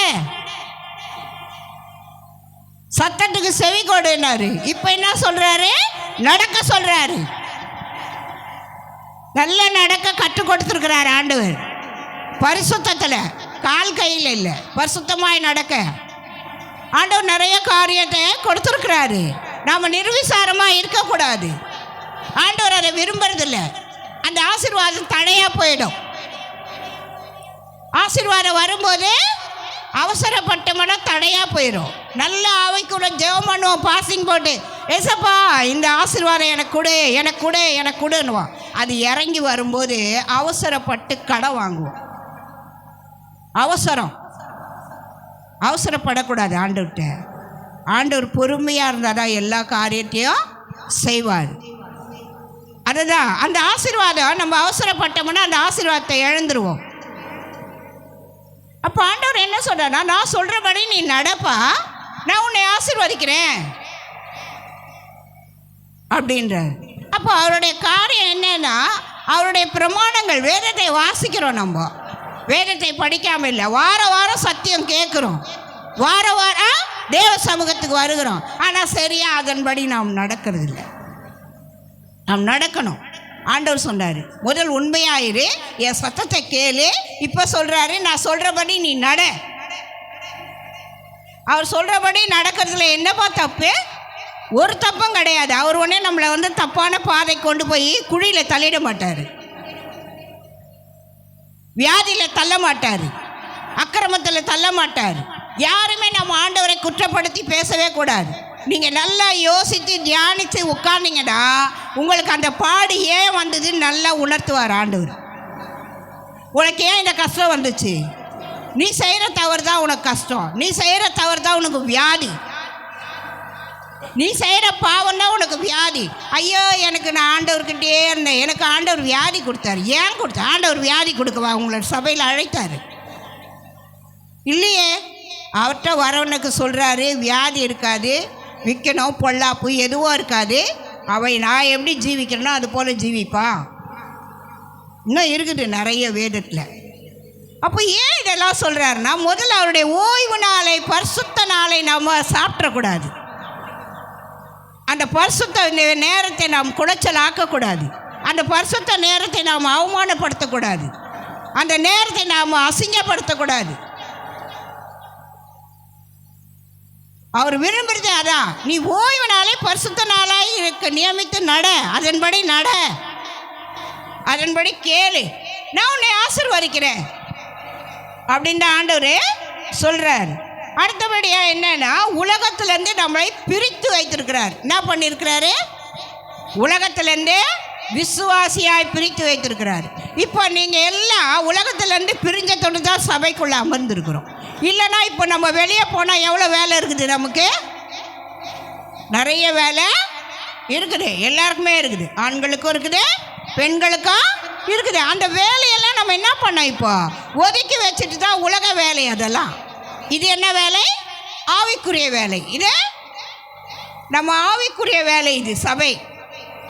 சத்தத்துக்கு செவி கொடுனாரு. இப்போ என்ன சொல்கிறாரு? நடக்க சொல்கிறாரு. நல்ல நடக்க கற்றுக் கொடுத்துருக்கிறார் ஆண்டவர். பரிசுத்தத்தில், கால் கையில் இல்லை, பரிசுத்தமாய் நடக்க ஆண்டவர் நிறைய காரியத்தை கொடுத்துருக்கிறாரு. நாம் நிர்விசாரமாக இருக்கக்கூடாது. ஆண்டவர் அதை விரும்புறதில்லை. அந்த ஆசீர்வாதம் தடையாக போயிடும். ஆசீர்வாதம் வரும்போது அவசரப்பட்டோம்னா தடையாக போயிடும். நல்ல ஆவைக்குள்ள ஜெபம் பண்ணுவோம், பாசிங் போட்டு, ஏசப்பா இந்த ஆசீர்வாதம் எனக்கு கொடுன்னுவோம். அது இறங்கி வரும்போது அவசரப்பட்டு கடன் வாங்குவோம். அவசரப்படக்கூடாது ஆண்டவர்கிட்ட. ஆண்டவர் பொறுமையாக இருந்தால் தான் எல்லா காரியத்தையும் செய்வார். அதுதான் அந்த ஆசீர்வாதம். நம்ம அவசரப்பட்டோம்னா அந்த ஆசீர்வாதத்தை இழந்துருவோம். அப்போ ஆண்டவர் என்ன சொல்கிறாருன்னா, நான் சொல்கிறபடி நீ நடப்பா, நான் உன்னை ஆசீர்வதிக்கிறேன் அப்படின்றார். அப்போ அவருடைய காரியம் என்னன்னா, அவருடைய பிரமாணங்கள், வேதத்தை வாசிக்கிறோம். நம்ம வேதத்தை படிக்காமல் இல்லை, வாரம் சத்தியம் கேட்குறோம், வாரம் தேவ சமூகத்துக்கு வருகிறோம். ஆனால் சரியா அதன்படி நாம் நடக்கிறது இல்லை. நாம் நடக்கணும். ஆண்டவர் சொன்னார், முதல் உண்மையாயிரு, என் சத்தத்தை கேளு. இப்போ சொல்கிறாரு, நான் சொல்கிறபடி நீ நட. அவர் சொல்கிறபடி நடக்கிறதுல என்னப்பா தப்பு? ஒரு தப்பும் கிடையாது. அவர் ஒன்றே நம்மளை தப்பான பாதை கொண்டு போய் குழியில் தள்ளிட மாட்டார், வியாதியில் தள்ள மாட்டார், அக்கிரமத்தில் தள்ள மாட்டார். யாருமே நம்ம ஆண்டவரை குற்றப்படுத்தி பேசவே கூடாது. நீங்கள் நல்லா யோசித்து தியானித்து உட்கார்ந்தீங்கன்னா உங்களுக்கு அந்த பாடு ஏன் வந்ததுன்னு நல்லா உணர்த்துவார் ஆண்டவர். உனக்கு ஏன் இந்த கஷ்டம் வந்துச்சு? நீ செய்கிற தவறு தான் உனக்கு கஷ்டம், நீ செய்கிற தவறு தான் உனக்கு வியாதி, நீ செய்கிற பாவம் தான் உனக்கு வியாதி. ஐயோ எனக்கு நான் ஆண்டவர்கிட்டே இருந்தேன், எனக்கு ஆண்டவர் வியாதி கொடுத்தாரு. ஏன் கொடுத்தார்? ஆண்டவர் வியாதி கொடுக்கவா உங்களோட சபையில் அழைத்தார்? இல்லையே. அவர்கிட்ட வரவனுக்கு சொல்கிறாரு வியாதி இருக்காது, விற்கணும் பொல்லாப்பு எதுவும் இருக்காது, அவை நான் எப்படி ஜீவிக்கிறேனோ அது போல் ஜீவிப்பான். இன்னும் இருக்குது நிறைய வேதத்தில். அப்போ ஏன் இதெல்லாம் சொல்கிறாருன்னா, முதல்ல அவருடைய ஓய்வு நாளை, பரிசுத்த நாளை நம்ம சாப்பிடக்கூடாது. அந்த பரிசுத்த நேரத்தை நாம் குடைச்சல் ஆக்கக்கூடாது. அந்த பரிசுத்த நேரத்தை நாம் அவமானப்படுத்தக்கூடாது. அந்த நேரத்தை நாம் அசிங்கப்படுத்தக்கூடாது. அவர் விரும்புறது அதான். நீ ஓய்வு நாளை பரிசுத்த நாளாய் இருக்க நியமித்து நட, அதன்படி நட, அதன்படி கேளு, நான் உன்னை ஆசீர்வதிக்கிறேன் அப்படின்னு ஆண்டவர் சொல்கிறார். அடுத்தபடியாக என்னன்னா, உலகத்திலேருந்து நம்மளை பிரித்து வைத்திருக்கிறார். என்ன பண்ணியிருக்கிறாரு? உலகத்திலேருந்து விசுவாசியாய் பிரித்து வைத்திருக்கிறார். இப்போ நீங்கள் எல்லாம் உலகத்திலேருந்து பிரிஞ்ச தொண்டு தான் சபைக்குள்ளே அமர்ந்திருக்கிறோம். இல்லைன்னா இப்போ நம்ம வெளியே போனால் எவ்வளோ வேலை இருக்குது, நமக்கு நிறைய வேலை இருக்குது, எல்லாருக்குமே இருக்குது, ஆண்களுக்கும் இருக்குது, பெண்களுக்கும் இருக்குது. அந்த வேலையெல்லாம் நம்ம என்ன பண்ணோம்? இப்போ ஒதுக்கி வச்சுட்டு தான் உலக வேலை அதெல்லாம். இது என்ன வேலை? ஆவிக்குரிய வேலை. இது நம்ம ஆவிக்குரிய வேலை, இது சபை.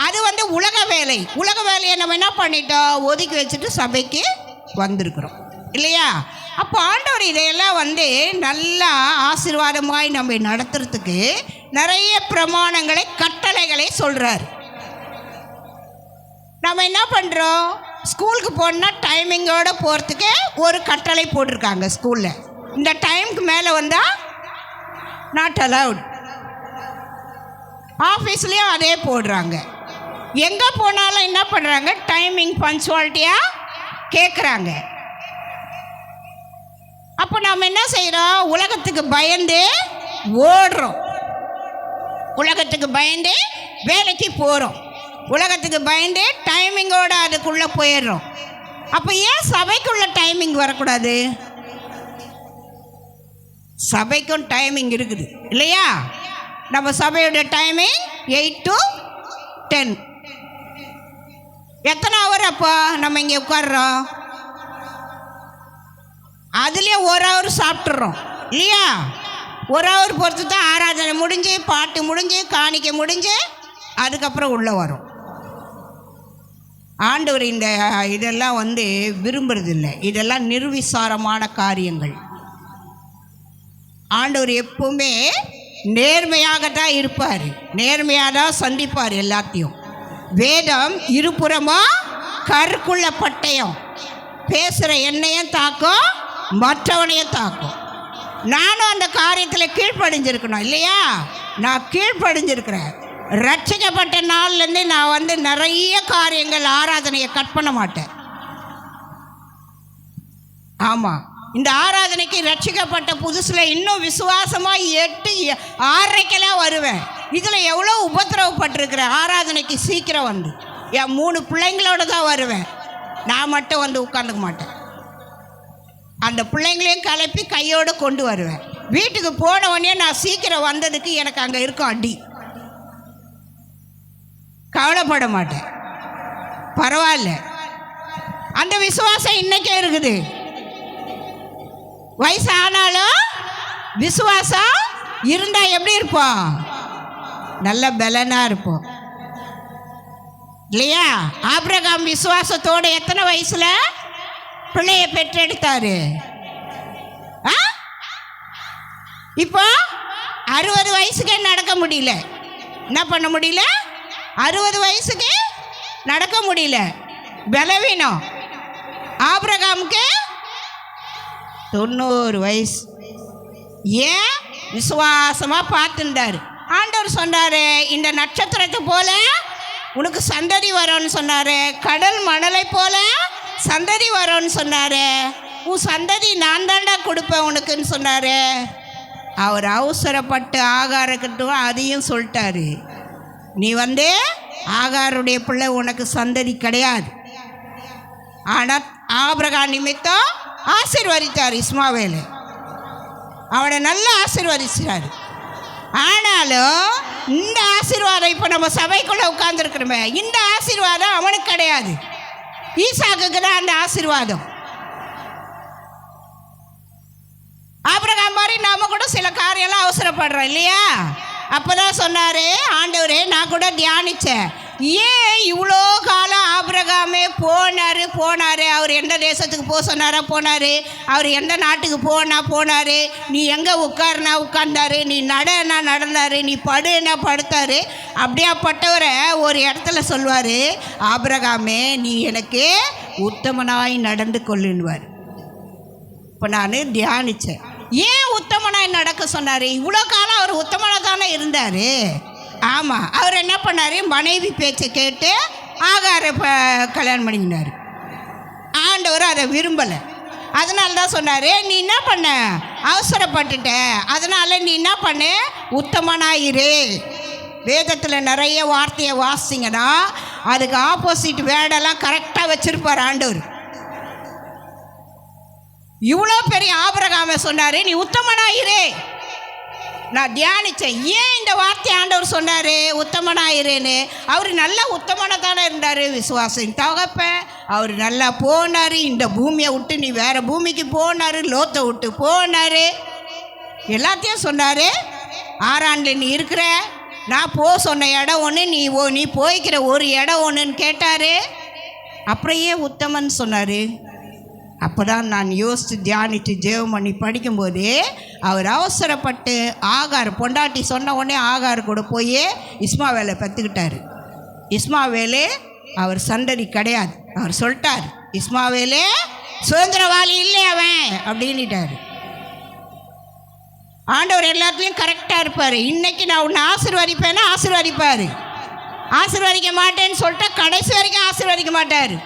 அது உலக வேலை. உலக வேலையை நம்ம என்ன பண்ணிட்டோம்? ஒதுக்கி வச்சுட்டு சபைக்கு வந்திருக்கிறோம் இல்லையா? அப்போ ஆண்டவர் இதையெல்லாம் நல்லா ஆசீர்வாதமாய் நம்ம நடத்துறதுக்கு நிறைய பிரமாணங்களை, கட்டளைகளை சொல்கிறார். நம்ம என்ன பண்ணுறோம்? ஸ்கூலுக்கு போனால் டைமிங்கோடு போகிறதுக்கு ஒரு கட்டளை போட்டிருக்காங்க ஸ்கூலில். இந்த டைமுக்கு மேலே வந்தால் நாட் அலவுட். ஆஃபீஸ்லேயும் அதே போடுறாங்க. எங்கே போனாலும் என்ன பண்ணுறாங்க? டைமிங் பங்க்சுவாலிட்டியாக கேட்குறாங்க. அப்போ நாம் என்ன செய்கிறோம்? உலகத்துக்கு பயந்து ஓடுறோம், உலகத்துக்கு பயந்து வேலைக்கு போகிறோம், உலகத்துக்கு பயந்து டைமிங்கோடு அதுக்குள்ளே போயிடுறோம். அப்போ ஏன் சபைக்குள்ள டைமிங் வரக்கூடாது? சபைக்கும் டைமிங் இருக்குது இல்லையா? நம்ம சபையோட டைமிங் 8 to 10. எத்தனை ஹவர் அப்போ நம்ம இங்கே உட்கார்றோம்? அதுலேயே 1 ஹவர் சாப்பிட்றோம் இல்லையா? 1 ஹவர் பொறுத்து தான் ஆராதனை முடிஞ்சு, பாட்டு முடிஞ்சு, காணிக்கை முடிஞ்சு, அதுக்கப்புறம் உள்ளே வரும். ஆண்டவர் இந்த இதெல்லாம் விரும்புறதில்லை. இதெல்லாம் நிர்விசாரமான காரியங்கள். ஆண்டவர் எப்பவுமே நேர்மையாக தான் இருப்பார், நேர்மையாக தான் சந்திப்பார் எல்லாத்தையும். வேதம் இருபுறமா கருக்குள்ள பட்டயம், பேசுகிற என்னையும் தாக்கும், மற்றவனையும் தாக்கும். நானும் அந்த காரியத்தில் கீழ்ப்படிஞ்சிருக்கணும் இல்லையா? நான் கீழ்ப்படிஞ்சிருக்கிறேன். ரட்சிக்கப்பட்ட நாள்லேருந்து நான் நிறைய காரியங்கள், ஆராதனையை கட் பண்ண மாட்டேன். ஆமாம், இந்த ஆராதனைக்கு ரட்சிக்கப்பட்ட புதுசில் இன்னும் விசுவாசமாக 8, 6:30 வருவேன். இதில் எவ்வளோ உபத்திரவப்பட்டிருக்கிறேன். ஆராதனைக்கு சீக்கிரம் என் 3 பிள்ளைங்களோட தான் வருவேன். நான் மட்டும் உட்காந்துக்க மாட்டேன். அந்த பிள்ளைங்களையும் கலப்பி கையோடு கொண்டு வருவேன். வீட்டுக்கு போன உடனே நான் சீக்கிரம் வந்ததுக்கு எனக்கு அங்கே இருக்கும் அடி. கவலைப்பட மாட்டேன், பரவாயில்ல. அந்த விசுவாசம் இன்னைக்கே இருக்குது. வயசு ஆனாலும் விசுவாசம் இருந்தால் எப்படி இருப்போம்? நல்ல பலனாக இருப்போம் இல்லையா? ஆபிரகாம் விசுவாசத்தோடு எத்தனை வயசில் பிள்ளைய பெற்றெடுத்தாரு? இப்போ 60 வயசுக்கே நடக்க முடியல. என்ன பண்ண முடியல? 60 வயசுக்கு நடக்க முடியல, பலவீனம். ஆபிரகாமுக்கு 90 வயசு. ஏன்? விசுவாசமாக பார்த்துருந்தாரு. ஆண்டவர் சொன்னார், இந்த நட்சத்திரத்தை போல உனக்கு சந்ததி வரும்னு சொன்னார், கடல் மணலை போல சந்ததி வரும்னு சொன்னார், உன் சந்ததி நான் தாண்டா கொடுப்பேன் உனக்குன்னு சொன்னார். அவர் அவசரப்பட்டு ஆகாரக்கிட்டும் அதையும் சொல்லிட்டாரு, நீ ஆகாருடைய பிள்ளை, உனக்கு சந்ததி கிடையாது. ஆனால் ஆபிரகாம் நிமித்தம் ஆசீர்வதித்தார் இஸ்மாவேலை. அவனை நல்லா ஆசீர்வதிச்சார். ஆனாலும் இந்த ஆசீர்வாதம் இப்போ நம்ம சபைக்குள்ளே உட்கார்ந்துருக்கிறோமே, இந்த ஆசீர்வாதம் அவனுக்கு கிடையாது, ஈசாக்குக்கு தான் அந்த ஆசீர்வாதம். ஆபிரகாம் மாதிரி நாம கூட சில காரியம்லாம் அவசரப்படுறோம் இல்லையா? அப்போதான் சொன்னார் ஆண்டவரே, நான் கூட தியானித்தேன், ஏன் இவ்வளோ காலம் ஆபிரகாமே போனார். அவர் எந்த தேசத்துக்கு போக சொன்னாரா போனார், அவர் எந்த நாட்டுக்கு போனார், நீ எங்கே உட்காருனா உட்கார்ந்தாரு, நீ நடனா நடந்தார், நீ படுனா படுத்தார். அப்படியாப்பட்டவரை ஒரு இடத்துல சொல்வார், ஆபிரகாமே நீ எனக்கு உத்தமனாய் நடந்து கொள்ளுன்னுவார். இப்போ நான் தியானித்தேன், ஏன் உத்தமனாய் நடக்க சொன்னார்? இவ்வளோ காலம் அவர் உத்தமனாக தானே இருந்தார். ஆமாம், அவர் என்ன பண்ணார், மனைவி பேச்சை கேட்டு ஆகாரை கல்யாணம் பண்ணிக்கினார். ஆண்டவர் அதை விரும்பலை. அதனால தான் சொன்னார், நீ என்ன பண்ண, அவசரப்பட்டுட்ட, அதனால் நீ என்ன பண்ண, உத்தமனாயிரு. வேதத்தில் நிறைய வார்த்தையை வாசிங்கன்னா அதுக்கு ஆப்போசிட் வேர்டெல்லாம் கரெக்டாக வச்சுருப்பார் ஆண்டவர். இவ்வளோ பெரிய ஆபிரகாமை சொன்னார், நீ உத்தமனாயிரு. நான் தியானித்தேன், ஏன் இந்த வார்த்தை ஆண்டவர் சொன்னார் உத்தமனாயிருன்னு. அவர் நல்லா உத்தமனாக தானே இருந்தார், விசுவாசம் தகப்பன். அவர் நல்லா போனார், இந்த பூமியை விட்டு நீ வேறு பூமிக்கு போனார், லோத்தை விட்டு போனார், எல்லாத்தையும் சொன்னார். ஆறாண்டில் நீ இருக்கிற, நான் சொன்ன இடம் ஒன்று, நீ போய்க்கிற ஒரு இடம் ஒன்றுன்னு கேட்டார். அப்புறம் ஏன் உத்தமன் சொன்னார்? அப்போ தான் நான் யோசித்து தியானித்து ஜெபம் பண்ணி படிக்கும்போது, அவர் அவசரப்பட்டு ஆகார் பொண்டாட்டி சொன்ன உடனே ஆகார் கூட போய் இஸ்மாவேலை பெற்றுக்கிட்டார். இஸ்மாவேலு அவர் சந்ததி கிடையாது. அவர் சொல்லிட்டார், இஸ்மாவேலு சுதந்திரவாளி இல்லை அவன் அப்படின்ட்டார். ஆண்டவர் எல்லாத்துலேயும் கரெக்டாக இருப்பார். இன்றைக்கி நான் உன்னை ஆசீர்வதிப்பேன்னா ஆசீர்வதிப்பார், ஆசீர்வதிக்க மாட்டேன்னு சொல்லிட்டா கடைசி வரைக்கும் ஆசீர்வதிக்க மாட்டார்.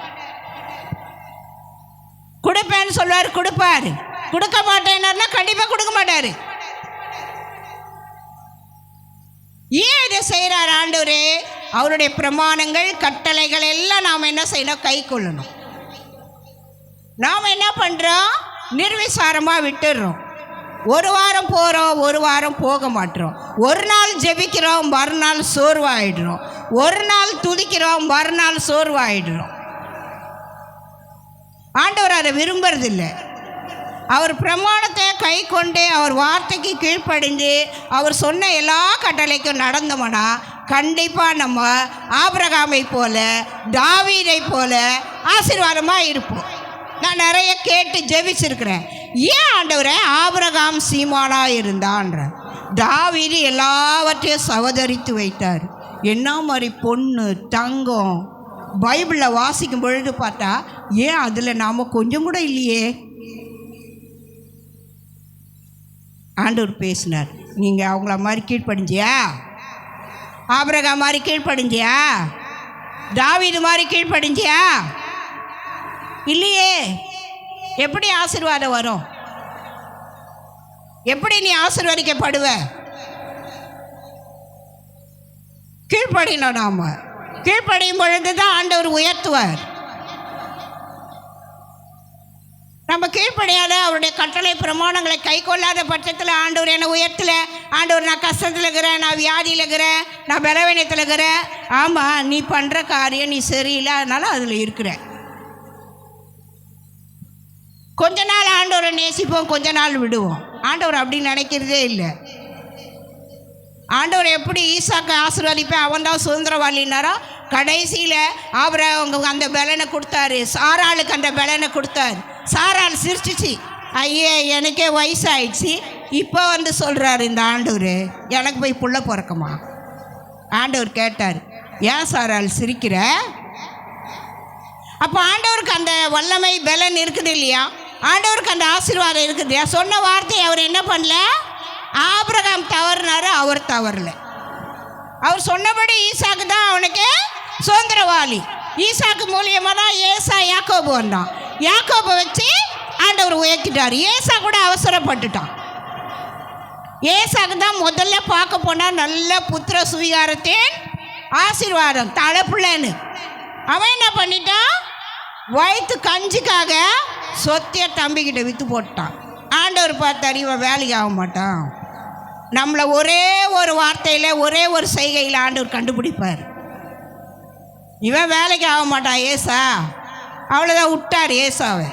கொடுப்பேன்னு சொல்லுவார், கொடுப்பார். கொடுக்க மாட்டேன்னா கண்டிப்பாக கொடுக்க மாட்டார். ஏன் இதை செய்கிறார் ஆண்டவர்? அவருடைய பிரமாணங்கள் கட்டளைகள் எல்லாம் நாம் என்ன செய்யணும், கை கொள்ளணும். நாம் என்ன பண்ணுறோம், நிர்விசாரமாக விட்டுடுறோம். ஒரு வாரம் போகிறோம், ஒரு வாரம் போக மாட்டோம். ஒரு நாள் ஜெபிக்கிறோம், மறுநாள் சோர்வாயிடுறோம். ஒரு நாள் துதிக்கிறோம், மறுநாள் சோர்வாயிடுறோம். ஆண்டவர் அதை விரும்புறதில்லை. அவர் பிரமாணத்தை கை கொண்டு அவர் வார்த்தைக்கு கீழ்ப்படிந்து அவர் சொன்ன எல்லா கட்டளைக்கும் நடந்தோம்னா கண்டிப்பாக நம்ம ஆபிரகாமை போல தாவீதை போல ஆசீர்வாதமாக இருப்போம். நான் நிறைய கேட்டு ஜெபிச்சிருக்கிறேன், ஏன் ஆண்டவரை ஆபிரகாம் சீமானாக இருந்தான்ற, தாவீது எல்லாவற்றையும் சவதரித்து வைத்தார். என்ன மாதிரி பொண்ணு தங்கம் பைபிளில் வாசிக்கும் பொழுது பார்த்தா, ஏன் அதில் நாம் கொஞ்சம் கூட இல்லையே? ஆண்டவர் பேசினார், நீங்கள் அவங்கள மாதிரி கீழ்ப்படிஞ்சியா, ஆபிரகாம் மாதிரி கீழ்ப்படிஞ்சியா, தாவீது மாதிரி கீழ்ப்படிஞ்சியா? இல்லையே. எப்படி ஆசீர்வாதம் வரும்? எப்படி நீ ஆசீர்வதிக்கப்படுவ? கீழ்ப்படினோம். நாம் கீழ்ப்படியும் பொழுது தான் ஆண்டவர் உயர்த்துவார். நம்ம கீழ்ப்படியாத அவருடைய கட்டளை பிரமாணங்களை கை கொள்ளாத பட்சத்தில் ஆண்டவர் என்னை உயர்த்தலை. ஆண்டவர் நான் கஷ்டத்தில் இருக்கிறேன், நான் வியாதியில் இருக்கிறேன், நான் பலவீனத்தில் இருக்கிறேன். ஆமாம், நீ பண்ணுற காரியம் நீ சரியில்லை, அதனால் அதில் இருக்கிற. கொஞ்ச நாள் ஆண்டவரை நேசிப்போம், கொஞ்ச நாள் விடுவோம். ஆண்டவர் அப்படி நினைக்கிறதே இல்லை. ஆண்டவர் எப்படி ஈசாக்கை ஆசீர்வதிப்பேன், அவன் தான் சுதந்திரவாளினாரோ, கடைசியில் அவங்க அந்த பலனை கொடுத்தாரு, சாராளுக்கு அந்த பலனை கொடுத்தாரு. சாராள் சிரிச்சிச்சு, ஐயே எனக்கே வயசாயிடுச்சு, இப்போ வந்து சொல்கிறாரு இந்த ஆண்டவர், எனக்கு போய் புள்ள பிறக்குமா? ஆண்டவர் கேட்டார், ஏன் சாராள் சிரிக்கிற? அப்போ ஆண்டவருக்கு அந்த வல்லமை பலன் இருக்குது இல்லையா, ஆண்டவருக்கு அந்த ஆசீர்வாதம் இருக்குது இல்லையா? சொன்ன வார்த்தையை அவர் என்ன பண்ணல, ஆபிரகாம் தவறுனாரு, அவர் தவறல. அவர் சொன்னபடி ஈசாக்கு தான் அவனுக்கு சுதந்திரவாளி. ஈசாக்கு மூலியமாக தான் ஏசா யாக்கோபு வந்தான். யாக்கோபை வச்சு ஆண்டவர் உயர்த்திட்டார். ஏசா கூட அவசரப்பட்டுட்டான். ஏசாக்கு தான் முதல்ல பார்க்க போனால் நல்ல புத்திர சுவீகாரத்தின் ஆசீர்வாதம் தலைப்புள்ளன்னு. அவன் என்ன பண்ணிட்டான், வயிற்று கஞ்சிக்காக சொத்திய தம்பிக்கிட்ட விற்று போட்டான். ஆண்டவர் பார்த்தார், இவன் வேலைக்கு ஆக மாட்டான். நம்மளை ஒரே ஒரு வார்த்தையில், ஒரே ஒரு செய்கையில் ஆண்டவர் கண்டுபிடிப்பார். இவன் வேலைக்கு ஆக மாட்டான் ஏசா, அவ்வளோதான், விட்டார் ஏசாவை.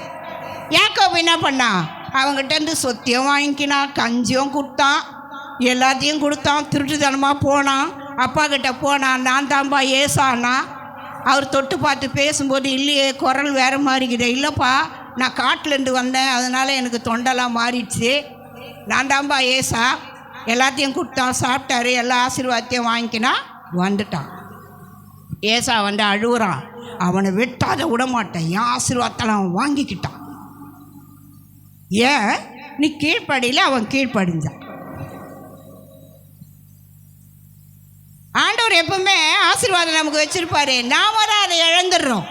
யாக்கோபு என்ன பண்ணான்? அவங்ககிட்டேருந்து சொத்தியம் வாங்கிக்கினான், கஞ்சியும் கொடுத்தான், எல்லாத்தையும் கொடுத்தான். திருட்டுத்தனமாக போனான், அப்பா கிட்ட போனான். நான் தான்பா ஏசானா. அவர் தொட்டு பார்த்து பேசும்போது, இல்லையே குரல் வேறு மாறிக்குதே. இல்லைப்பா, நான் காட்டிலேருந்து வந்தேன், அதனால் எனக்கு தொண்டெல்லாம் மாறிடுச்சு. நான் தான்பா ஏசா. எல்லாத்தையும் கொடுத்தான், சாப்பிட்டாரு, எல்லா ஆசீர்வாதத்தையும் வாங்கிக்கினா வந்துட்டான். ஏசா வந்து அழுகுறான், அவனை வெட்டாத விட மாட்டேன், என் ஆசீர்வாதத்தெல்லாம் அவன் வாங்கிக்கிட்டான். ஏன்? நீ கீழ்ப்படியில் அவன் கீழ்ப்படிஞ்சான். ஆண்டவர் எப்பவுமே ஆசீர்வாதம் நமக்கு வச்சிருப்பாரு, நாம தான் அதை இழந்துடுறோம்.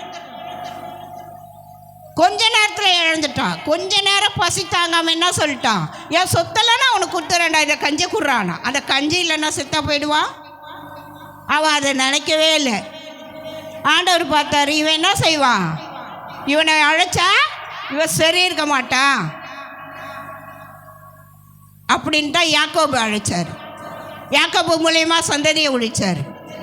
கொஞ்ச நேரத்தில் இழந்துட்டான். கொஞ்ச நேரம் பசி தாங்காம என்ன சொல்லிட்டான்? என் சொத்தெல்லாம் அவனுக்கு கொடுத்துறேன்டா, இதை கஞ்சி குடுறானா. அந்த கஞ்சி இல்லைன்னா செத்தா போயிடுவான். அவன் அதை நினைக்கவே இல்லை. ஆண்டவர் பார்த்தாரு, இவன் என்ன செய்வான்? இவனை அழைச்சா இவன் சரி இருக்க மாட்டான் அப்படின்ட்டா யாக்கோபு அழைச்சார். யாக்கோபு மூலயமா சந்ததியை ஒழிச்சார்.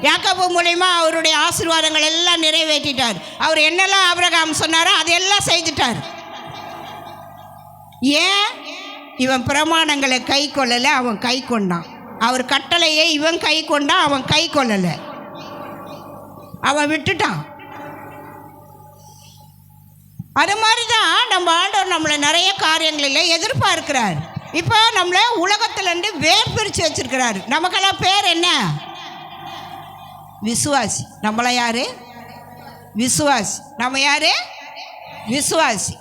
யாக்கோபு மூலயமா அவருடைய ஆசீர்வாதங்கள் எல்லாம் நிறைவேற்றிட்டார். அவர் என்னெல்லாம் ஆபிரகாம் சொன்னாரோ அதையெல்லாம் செய்துட்டார். ஏன்? இவன் பிரமாணங்களை கை கொள்ளலை, அவன் கை கொண்டான். அவர் கட்டளையை இவன் கை கொண்டான், அவன் கை கொள்ளலை, அவன் விட்டுட்டான். அது மாதிரி தான் நம்ம ஆண்டவர் நம்மளை நிறைய காரியங்களில் எதிர்பார்க்கிறார். இப்போ நம்மளை உலகத்துலேருந்து வேர் பிரித்து வச்சிருக்கிறாரு. நமக்கெல்லாம் பேர் என்ன? விசுவாசி. நம்மள யாரு? விசுவாசி. நம்ம யாரு? விசுவாசி.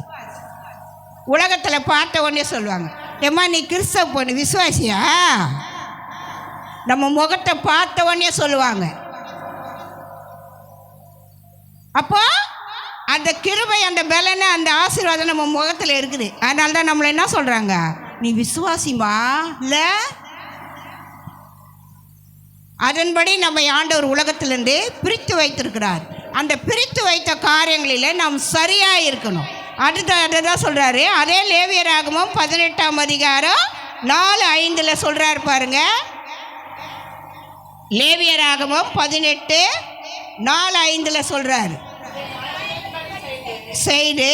உலகத்தில் பார்த்த உடனே சொல்லுவாங்க, ஏம்மா நீ கிறிஸ்தவ பொண்ணு, விசுவாசியா? நம்ம முகத்தை பார்த்த உடனே சொல்லுவாங்க. அப்போ அந்த கிருபை, அந்த பலனை, அந்த ஆசீர்வாதம் நம்ம முகத்தில் இருக்குது. அதனால தான் நம்மளை என்ன சொல்கிறாங்க? நீ விசுவாசிமா இல்லை? அதன்படி நம்ம ஆண்டவர் உலகத்திலிருந்து பிரித்து வைத்திருக்கிறார். அந்த பிரித்து வைத்த காரியங்களில் நாம் சரியாக இருக்கணும். அதை தான் சொல்கிறாரு. அதே லேவியராகமம் 18ஆம் அதிகாரம் 4:5 சொல்கிறார் பாருங்க. லேவியராகமம் 18:4-5 சொல்கிறார். செய்து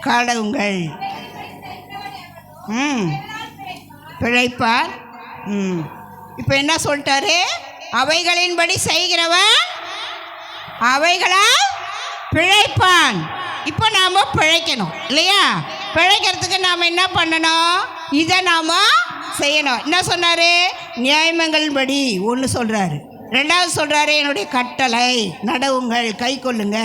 கடவுங்கள் பிழைப்பார். இப்போ என்ன சொல்லிட்டாரு? அவைகளின்படி செய்கிறவன் அவைகளால் பிழைப்பான். இப்போ நாம் பிழைக்கணும் இல்லையா? பிழைக்கிறதுக்கு நாம் என்ன பண்ணணும்? இதை நாம் செய்யணும். என்ன சொன்னார்? நியாயங்களின்படி ஒன்று சொல்கிறாரு. ரெண்டாவது சொல்கிறாரு, என்னுடைய கட்டளை நடவுங்கள், கை கொள்ளுங்க.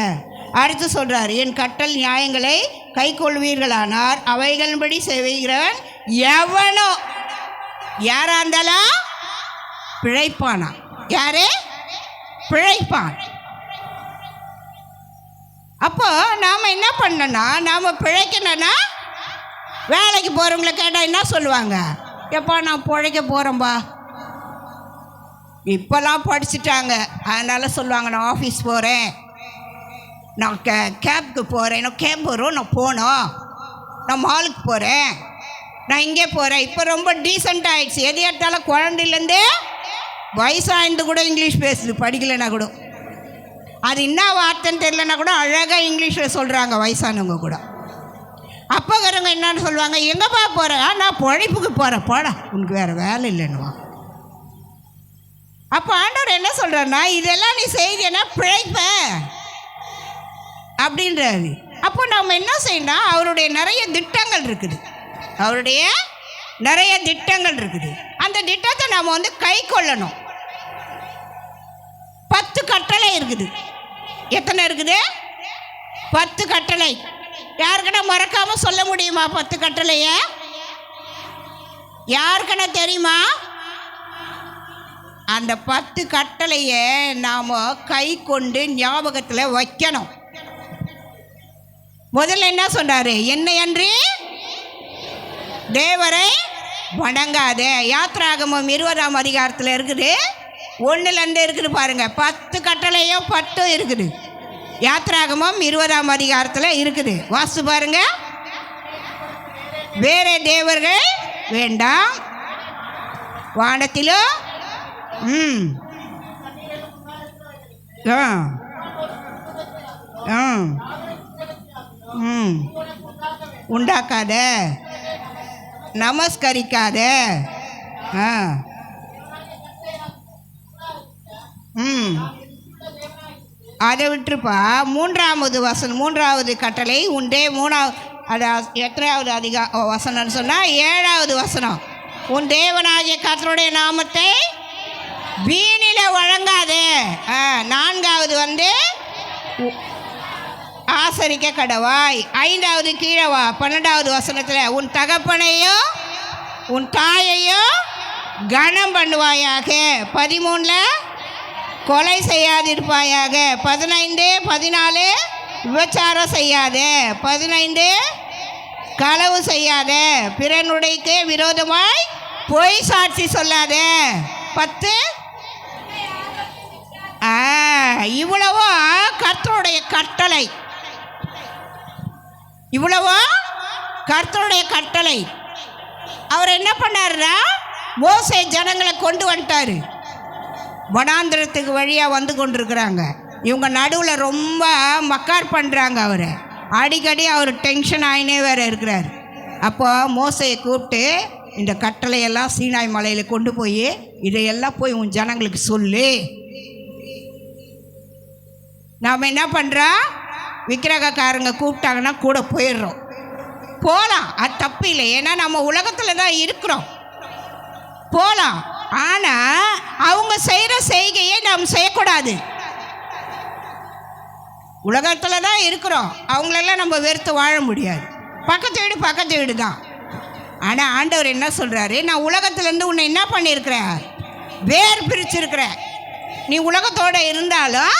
அடுத்து சொல்கிறார், என் கட்டளை நியாயங்களை கை கொள்வீர்களானார் அவைகளின்படி செய்கிறவன் எவனோ யாராக இருந்தாலும் பிழைப்பானா. யாரு பிழைப்பான்? அப்போ நாம் என்ன பண்ணனா, நாம் பிழைக்கணும்னா வேலைக்கு போகிறவங்கள கேட்டால் என்ன சொல்லுவாங்க? எப்பா நான் பிழைக்க போகிறேன்பா. இப்போல்லாம் படிச்சுட்டாங்க, அதனால் சொல்லுவாங்க, நான் ஆஃபீஸ் போகிறேன், நான் கேபுக்கு போகிறேன், நான் கேப் வரும், நான் போனோம், நான் மாலுக்கு போகிறேன், நான் இங்கே போகிறேன். இப்போ ரொம்ப டீசெண்ட் ஆகிடுச்சு. எது எடுத்தாலும் குழந்தைலேருந்து வயசாயிருந்து கூட இங்கிலீஷ் பேசுது, படிக்கலைன்னா கூட. அது என்ன வார்த்தைன்னு தெரியலன்னா கூட அழகாக இங்கிலீஷில் சொல்கிறாங்க வயசானவங்க கூட. அப்போங்கிறவங்க என்னன்னு சொல்லுவாங்க, எங்கேப்பா போகிறேன்? நான் பொழைப்புக்கு போகிறேன், போடா உனக்கு வேறு வேலை இல்லைன்னுவா. அப்போ ஆண்டவர் என்ன சொல்கிறாருன்னா, இதெல்லாம் நீ செய்தேன்னா பிழைப்ப அப்படின்றாரு. அப்போ நம்ம என்ன செய்யணும்? அவருடைய நிறைய திட்டங்கள் இருக்குது, அவருடைய நிறைய திட்டங்கள் இருக்குது. அந்த திட்டத்தை நாம் வந்து கை கொள்ளணும். 10 கட்டளை இருக்குது. எத்தனை இருக்குது? 10 கட்டளை. யாருக்கனா மறக்காமல் சொல்ல முடியுமா 10 கட்டளைய? யாருக்கனா தெரியுமா? அந்த 10 கட்டளையை நாம் கை கொண்டு ஞாபகத்தில் வைக்கணும். முதல்ல என்ன சொன்னார்? என்னை அன்றி தேவரை வணங்காதே. யாத்ராகமம் 20ஆம் அதிகாரத்தில் இருக்குது, 1லேருந்து இருக்குது பாருங்கள். 10 கட்டளையும் 10 இருக்குது. யாத்ராகமம் 20ஆம் அதிகாரத்தில் இருக்குது, வாசித்து பாருங்க. வேற தேவர்கள் வேண்டாம், வானத்திலும் உண்டாக்காத, நமஸ்கரிக்காத. அதை விட்டுருப்பா. 3வது கட்டளை உண்டே. 3வது, அது எத்தனையாவது வசனம்னு சொன்னால் 7வது வசனம். உன் தேவனாகிய கர்த்தருடைய நாமத்தை வீணில வழங்காதே. 4வது ஆசரிக்க கடவாய். 5வது கீழே வா, 12வது வசனத்தில் உன் தகப்பனையும் உன் தாயையும் கனம் பண்ணுவாயாக. 13 கொலை செய்யாதிருப்பாயாக. 15, 14 விபச்சாரம் செய்யாதே. 15 களவு செய்யாதே. பிறனுடைக்கு விரோதமாய் பொய் சாட்சி சொல்லாதே. 10 இவ்வளவோ கர்த்தருடைய கட்டளை. இவ்வளவோ கர்த்தருடைய கட்டளை. அவர் என்ன பண்ணாருன்னா, மோசே ஜனங்களை கொண்டு வந்துட்டாரு. வனாந்திரத்துக்கு வழியாக வந்து கொண்டிருக்கிறாங்க. இவங்க நடுவில் ரொம்ப மக்கார் பண்ணுறாங்க. அவரை அடிக்கடி அவர் டென்ஷன் ஆகினே வேற இருக்கிறார். அப்போ மோசையை கூப்பிட்டு, இந்த கட்டளையெல்லாம் சீனாய் மலையில் கொண்டு போய் இதையெல்லாம் போய் உன் ஜனங்களுக்கு சொல்லு. நாம் என்ன பண்ணுறோம், விக்கிரகக்காரங்க கூப்பிட்டாங்கன்னா கூட போயிடுறோம். போகலாம், அது தப்பு இல்லை. ஏன்னா நம்ம உலகத்தில் தான் இருக்கிறோம், போகலாம். ஆனால் அவங்க செய்கிற செய்கையை நாம் செய்யக்கூடாது. உலகத்தில் தான் இருக்கிறோம், அவங்களெல்லாம் நம்ம வெறுத்து வாழ முடியாது. பக்கத்து வீடு தான். ஆனால் ஆண்டவர் என்ன சொல்கிறாரு, நான் உலகத்துலேருந்து உன்னை என்ன பண்ணியிருக்கிறேன், வேர் பிரிச்சிருக்கிறேன். நீ உலகத்தோடு இருந்தாலும்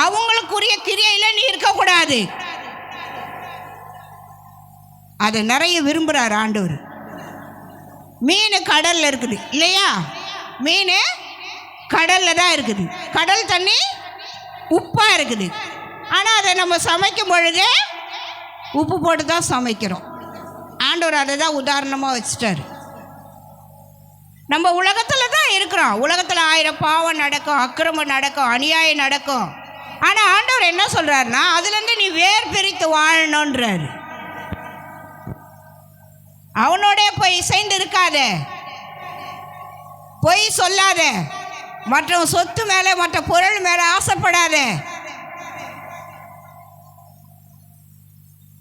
அவங்களுக்குரிய கிரியையில் நீ இருக்கக்கூடாது. அதை நிறைய விரும்புகிறார் ஆண்டவர். மீன் கடலில் இருக்குது இல்லையா, மீன் கடலில் தான் இருக்குது. கடல் தண்ணி உப்பாக இருக்குது. ஆனால் அதை நம்ம சமைக்கும் பொழுது உப்பு போட்டு தான் சமைக்கிறோம். ஆண்டவர் அதை தான் உதாரணமாக வச்சுட்டார். நம்ம உலகத்தில் தான் இருக்கிறோம். உலகத்தில் 1000 பாவம் நடக்கும், அக்கிரமம் நடக்கும், அநியாயம் நடக்கும். ஆனால் ஆண்டவர் என்ன சொல்கிறாருன்னா, அதுலேருந்து நீ வேர் பிரித்து வாழணுன்றார். அவனோட போய் இசைந்து இருக்காத, பொய் சொல்லாத, மற்ற சொத்து மேலே மற்ற பொருள் மேலே ஆசைப்படாத.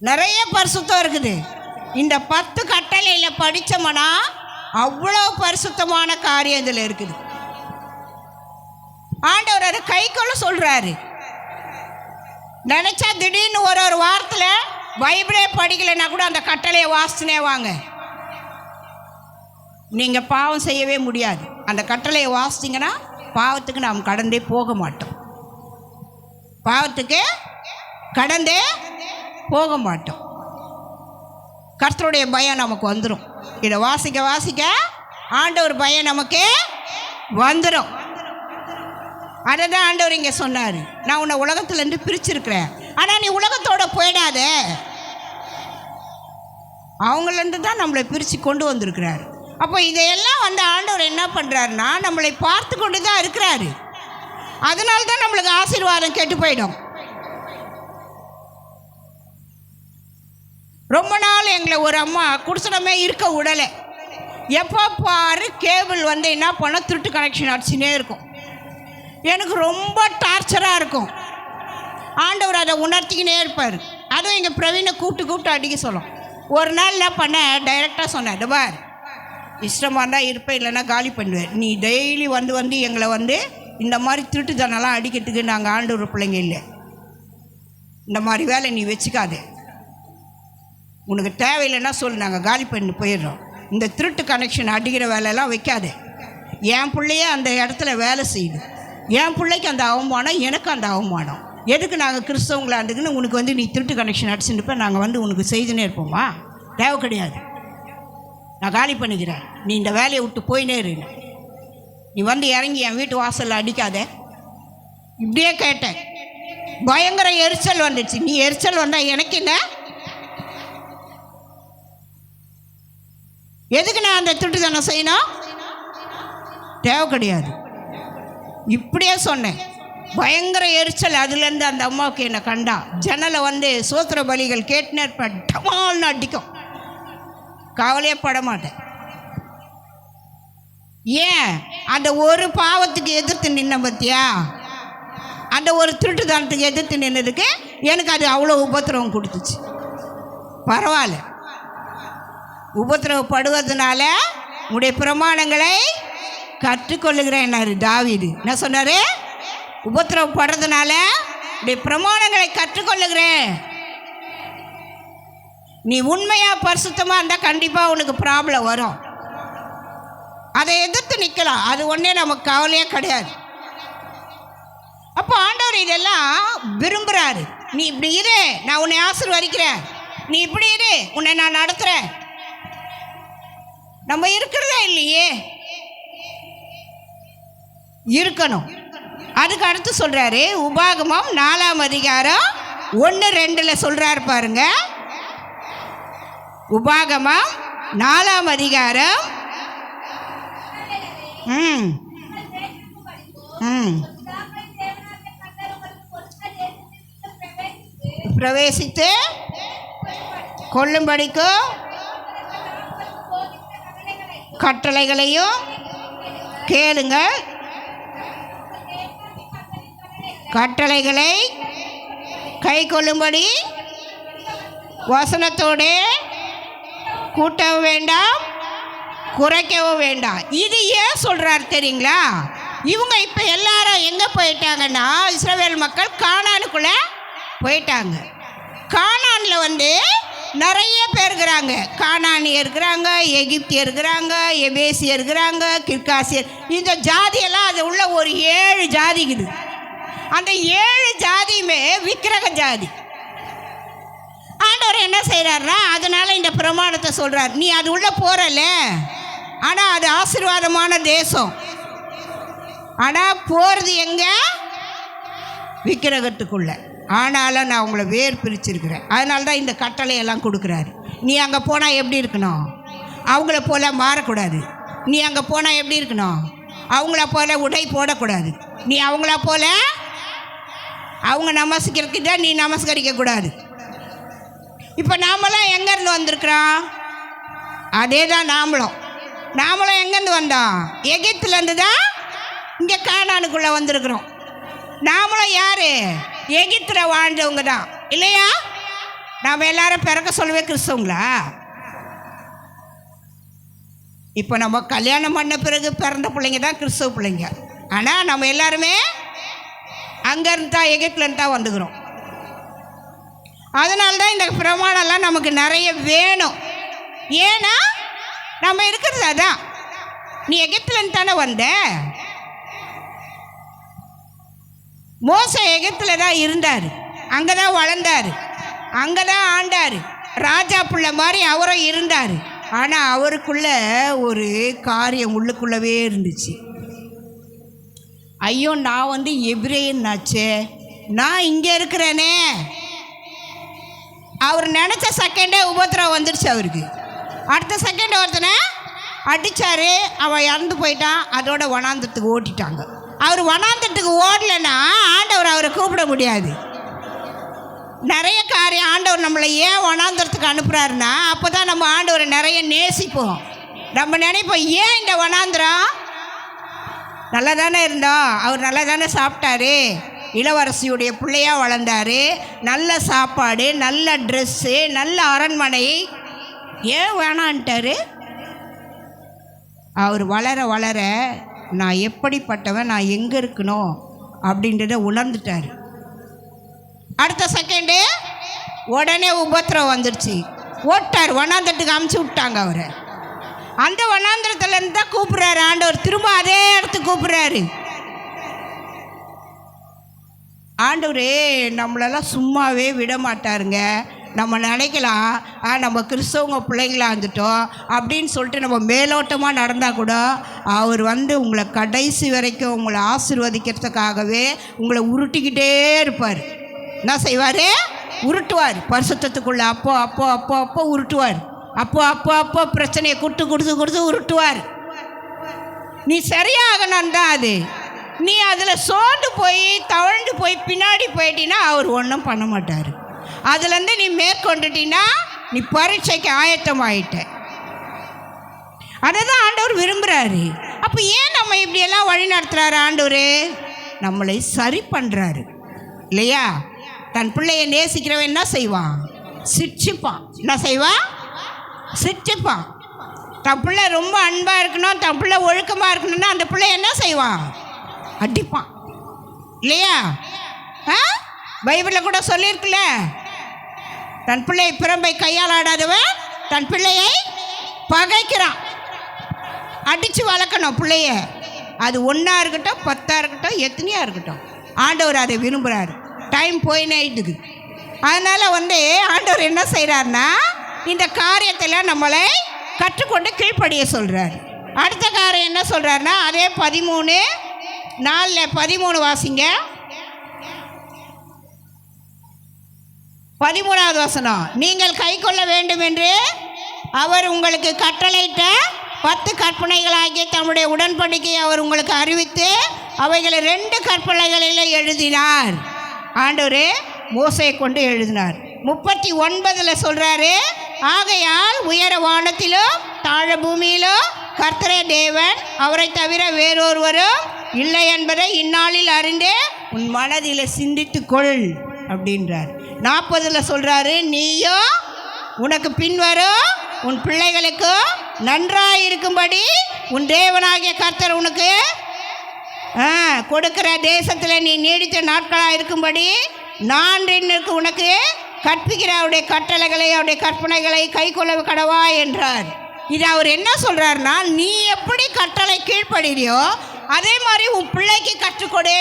நிறைய பரிசுத்தம் இருக்குது. இந்த 10 கட்டளையில் படித்தோம்னா அவ்வளோ பரிசுத்தமான காரியம் இதில் இருக்குது. ஆண்டவர் அதை கைக்கொள்ள சொல்கிறாரு. நினச்சா திடீர்னு ஒரு வாரத்தில் பைபிளே படிக்கலைன்னா கூட அந்த கட்டளையை வாசிச்சுனே வாங்க. நீங்கள் பாவம் செய்யவே முடியாது. அந்த கட்டளையை வாசிச்சிங்கன்னா பாவத்துக்கு நாம் கடந்தே போக மாட்டோம். பாவத்துக்கு கடந்தே போக மாட்டோம். கர்த்தருடைய பயம் நமக்கு வந்துடும். இதை வாசிக்க வாசிக்க ஆண்டவர் பயம் நமக்கு வந்துடும். அதை தான் ஆண்டவர் இங்கே சொன்னார், நான் உன்னை உலகத்துலேருந்து பிரிச்சிருக்கிறேன், ஆனால் நீ உலகத்தோட போயிடாத. அவங்களேருந்து தான் நம்மளை பிரித்து கொண்டு வந்திருக்கிறாரு. அப்போ இதையெல்லாம் ஆண்டவர் என்ன பண்ணுறாருன்னா, நம்மளை பார்த்து கொண்டு தான் இருக்கிறாரு. அதனால தான் நம்மளுக்கு ஆசீர்வாதம் கெட்டு போயிடும். ரொம்ப நாள் எங்களை ஒரு அம்மா குடிசனமே இருக்க விடலை. எப்போ பாரு கேபிள் என்ன பண்ண திருட்டு கனெக்ஷன் அடிச்சுனே இருக்கும். எனக்கு ரொம்ப டார்ச்சராக இருக்கும். ஆண்டவர் அதை உணர்த்திக்கினே இருப்பார். அதுவும் எங்கள் பிரவீனை கூப்பிட்டு அடிக்க சொல்லும். ஒரு நாள் என்ன பண்ண, டைரெக்டாக சொன்னேன், பார் இஷ்டமாக இருந்தால் இருப்பேன், இல்லைன்னா காலி பண்ணுவேன். நீ டெய்லி வந்து எங்களை இந்த மாதிரி திருட்டுத்தனெல்லாம் அடிக்கிறதுக்கு நாங்கள் ஆண்டவர் பிள்ளைங்க இல்லை. இந்த மாதிரி வேலை நீ வச்சுக்காதே, உனக்கு தேவையில்லைன்னா சொல்லு, நாங்கள் காலி பண்ணி போயிடுறோம். இந்த திருட்டு கனெக்ஷன் அடிக்கிற வேலையெல்லாம் வைக்காதே. என் பிள்ளையே அந்த இடத்துல வேலை செய்யுது. என் பிள்ளைக்கு அந்த அவமானம், எனக்கு அந்த அவமானம். எதுக்கு நாங்கள் கிறிஸ்தவங்களாண்டுக்குன்னு உனக்கு நீ திருட்டு கனெக்ஷன் அடிச்சுட்டு நாங்கள் உனக்கு செய்துனே இருப்போமா? தேவை கிடையாது. நான் காலி பண்ணிக்கிறேன், நீ இந்த வேலையை விட்டு போயினே இரு, நீ வந்து இறங்கி என் வீட்டு வாசலில் அடிக்காத. இப்படியே கேட்டேன். பயங்கர எரிச்சல் வந்துடுச்சு. நீ எரிச்சல் வந்தா எனக்கு என்ன? எதுக்கு நான் அந்த திருட்டுத்தனம் செய்யணும்? தேவை கிடையாது. இப்படியே சொன்னேன். பயங்கர எரிச்சல். அதுலேருந்து அந்த அம்மாவுக்கு என்னை கண்டா ஜன்னலை வந்து சோத்திர பலிகள் கேட்டுனே இருப்பேன். டமால்னு அடிக்கும். கவலையே பட மாட்டேன். ஏன்? அந்த ஒரு பாவத்துக்கு எதிர்த்து நின்ன பத்தியா, அந்த ஒரு திருட்டுத்தனத்துக்கு எதிர்த்து நின்னதுக்கு எனக்கு அது அவ்வளோ உபத்திரவம் கொடுத்துச்சு. பரவாயில்ல, உபத்திரவப்படுவதனால உடைய பிரமாணங்களை கற்றுக்கொள்ளுகிறேன். தாவீது என்ன சொன்னார்? உபத்திரவப்படுறதுனால உடைய பிரமாணங்களை கற்றுக்கொள்ளுகிறேன். நீ உண்மையாக பரிசுத்தமாக இருந்தால் கண்டிப்பாக உனக்கு ப்ராப்ளம் வரும். அதை எதிர்த்து நிற்கலாம், அது ஒன்றே நமக்கு கவலையே கிடையாது. அப்போ ஆண்டவர் இதெல்லாம் விரும்புகிறாரு. நீ இப்படி இரு, நான் உன்னை ஆசீர்வதிக்கிறேன், நீ இப்படி இரு, உன்னை நான் நடத்துகிறேன். நம்ம இருக்கிறதே இல்லையே, இருக்கணும். அதுக்கு அடுத்து சொல்கிறாரு, உபாகமம் 4ஆம் அதிகாரம் 1-2 சொல்கிறாரு பாருங்க. உபாகமம் 4ஆம் அதிகாரம் பிரவேசித்து கொள்ளும்படிக்கும் கட்டளைகளையும் கேளுங்கள். கட்டளைகளை கை கொள்ளும்படி வசனத்தோடு கூட்டவும் வேண்டாம், குறைக்கவும் வேண்டாம். இது ஏன் சொல்கிறார் தெரியுங்களா? இவங்க இப்போ எல்லாரும் எங்கே போயிட்டாங்கன்னா, இஸ்ரவேல் மக்கள் கானானுக்குள்ளே போயிட்டாங்க. கானானில் வந்து நிறைய பேர் இருக்கிறாங்க. கானானியர் இருக்கிறாங்க, எகிப்தியர் இருக்கிறாங்க, எபேசியர் இருக்கிறாங்க, கிர்காசியர். இந்த ஜாதியெல்லாம் அது உள்ள ஒரு 7 ஜாதி இருக்குது. அந்த 7 ஜாதியுமே விக்கிரக ஜாதி. ஆண்டவர் என்ன செய்கிறாருன்னா, அதனால் இந்த பிரமாணத்தை சொல்கிறார். நீ அது உள்ளே போகிறல்ல, ஆனால் அது ஆசீர்வாதமான தேசம். ஆனால் போகிறது எங்கே? விக்கிரகத்துக்குள்ள. ஆனாலும் நான் உங்களை வேர் பிரிச்சிருக்கிறேன். அதனால தான் இந்த கட்டளையெல்லாம் கொடுக்குறாரு. நீ அங்கே போனால் எப்படி இருக்கணும்? அவங்கள போல் மாறக்கூடாது. நீ அங்கே போனால் எப்படி இருக்கணும்? அவங்கள போல் உடை போடக்கூடாது. நீ அவங்கள போல் அவங்க நமஸ்கரிக்கிட்ட நீ நமஸ்கரிக்கக்கூடாது. இப்போ நாமெல்லாம் எங்கேருந்து வந்திருக்கிறோம்? அதே தான் நாமளும் எங்கேருந்து வந்தோம்? எகிப்துலேருந்து தான் இங்கே கானானுக்குள்ளே வந்திருக்கிறோம். நாமளும் யார்? எகிப்தில் வாழ்ந்தவங்க தான் இல்லையா? நாம் எல்லாரும் பிறக்க சொல்லவே கிறிஸ்தவங்களா? இப்போ நம்ம கல்யாணம் பண்ண பிறகு பிறந்த பிள்ளைங்க தான் கிறிஸ்தவ பிள்ளைங்க. ஆனால் நம்ம எல்லாருமே அங்கேருந்து தான், எகிப்துலேருந்து தான் வந்துக்கிறோம். அதனால்தான் இந்த பிரமாணம்லாம் நமக்கு நிறைய வேணும். ஏன்னா நம்ம இருக்கிறது அதான். நீ எகிப்துலேருந்து தானே வந்த. மோசே எகிப்தில் தான் இருந்தார், அங்கே தான் வளர்ந்தார், அங்கே தான் ஆண்டார். ராஜா பிள்ளை மாதிரி அவரும் இருந்தார். ஆனால் அவருக்குள்ள ஒரு காரியம் உள்ளுக்குள்ளவே இருந்துச்சு. ஐயோ, நான் வந்து எபிரேயன்னாச்சே, நான் இங்கே இருக்கிறேனே. அவர் நினச்ச செகண்டே உபத்திரவம் வந்துடுச்சு அவருக்கு. அடுத்த செகண்ட் ஒருத்தனை அடித்தார், அவன் இறந்து போயிட்டான். அதோட வனாந்தத்துக்கு ஓட்டிட்டாங்க. அவர் வனாந்தத்துக்கு ஓடலைன்னா ஆண்டவர் அவரை கூப்பிட முடியாது. நிறைய காரியம் ஆண்டவர் நம்மளை ஏன் வனாந்தரத்துக்கு அனுப்புகிறாருன்னா, அப்போ தான் நம்ம ஆண்டவரை நிறைய நேசிப்போம். நம்ம நினைப்போம், ஏன் இந்த வனாந்திரம்? நல்லா தானே இருந்தோம், அவர் நல்லா தானே சாப்பிட்டாரு, இளவரசியுடைய பிள்ளையாக வளர்ந்தார், நல்ல சாப்பாடு, நல்ல ட்ரெஸ்ஸு, நல்ல அரண்மனை, ஏன் வேணான்ட்டார்? அவர் வளர வளர நான் எப்படிப்பட்டவன், நான் எங்கே இருக்கணும் அப்படின்றத உணர்ந்துட்டார். அடுத்த செகண்டு உடனே உபத்திரம் வந்துடுச்சு, ஓட்டார். வனாந்திரத்துக்கு அமுச்சு விட்டாங்க அவரை. அந்த வனாந்திரத்துலேருந்து தான் கூப்பிட்றாரு ஆண்டவர், திரும்ப அதே இடத்துக்கு கூப்பிட்றாரு. ஆண்டவரே நம்மளெல்லாம் சும்மாவே விட மாட்டாருங்க. நம்ம நினைக்கலாம் நம்ம கிறிஸ்தவங்க பிள்ளைங்களாக இருந்துட்டோம் அப்படின்னு சொல்லிட்டு நம்ம மேலோட்டமாக நடந்தால் கூட அவர் உங்களை கடைசி வரைக்கும் உங்களை ஆசீர்வதிக்கிறதுக்காகவே உங்களை உருட்டிக்கிட்டே இருப்பார். என்ன செய்வார்? உருட்டுவார். பரிசுத்தத்துக்குள்ளே அப்போ அப்போ அப்போ அப்போ உருட்டுவார். அப்போ அப்போ அப்போ பிரச்சனையை கொடுத்து உருட்டுவார். நீ சரியாகணும் தான் அது. நீ அதில் சோர்ந்து போய் தவழ்ந்து போய் பின்னாடி போயிட்டீன்னா அவர் ஒன்றும் பண்ண மாட்டார். அதுலேருந்து நீ மேற்கொண்டுட்டீன்னா நீ பரீட்சைக்கு ஆயத்தமாயிட்ட. அதை தான் ஆண்டவர் விரும்புகிறாரு. அப்போ ஏன் நம்ம இப்படியெல்லாம் வழி நடத்துகிறாரு ஆண்டவர்? நம்மளை சரி பண்ணுறாரு இல்லையா? தன் பிள்ளையை நேசிக்கிறவன் என்ன செய்வான்? சிட்சிப்பான். என்ன செய்வான்? சிட்சிப்பான். தன் பிள்ளை ரொம்ப அன்பாக இருக்கணும், தன் பிள்ளை ஒழுக்கமாக இருக்கணும்னா அந்த பிள்ளை என்ன செய்வான்? அடிப்பான் இல்லையா? பைபிளில் கூட சொல்லியிருக்குல்ல, தன் பிள்ளை பிரம்பை கையால் ஆடாதவன் தன் பிள்ளையை பகைக்கிறான். அடித்து வளர்க்கணும் பிள்ளைய. அது 1 இருக்கட்டும் 10 இருக்கட்டும் எத்தனையா இருக்கட்டும், ஆண்டவர் அதை விரும்புகிறார். டைம் போயினேட்டுக்கு. அதனால் ஆண்டவர் என்ன செய்கிறாருன்னா இந்த காரியத்தில் நம்மளை கற்றுக்கொண்டு கீழ்ப்படிய சொல்கிறார். அடுத்த காரியம் என்ன சொல்கிறாருன்னா அதே 13:4 வாசிங்க. 13வது வசனம். நீங்கள் கை கொள்ள வேண்டும் என்று அவர் உங்களுக்கு கட்டளையிட்ட 10 கற்பனைகளாகிய தம்முடைய உடன்படிக்கையை அவர் உங்களுக்கு அறிவித்து அவைகளை 2 கற்பனைகளில் எழுதினார். ஆண்டவர் மோசையை கொண்டு எழுதினார். 39 சொல்கிறாரு, ஆகையால் உயர வானத்திலும் தாழ பூமியிலும் கர்த்தரே தேவன், அவரை தவிர வேறொருவரும் இல்லை என்பதை இந்நாளில் அறிந்து உன் மனதில் சிந்தித்துக்கொள் அப்படின்றார். 40 சொல்கிறாரு, நீயோ உனக்கு பின்வரும் உன் பிள்ளைகளுக்கு நன்றாக இருக்கும்படி உன் தேவனாகிய கர்த்தர் உனக்கு கொடுக்கிற தேசத்தில் நீ நீடித்த நாட்களாக இருக்கும்படி நான் இன்றைக்கு உனக்கு கற்பிக்கிற அவருடைய கட்டளைகளை அவருடைய கற்பனைகளை கை கொள்ள கடவா என்றார். இது அவர் என்ன சொல்கிறாருன்னா, நீ எப்படி கட்டளை கீழ்ப்படுறியோ அதே மாதிரி உன் பிள்ளைக்கு கற்றுக்கொடு.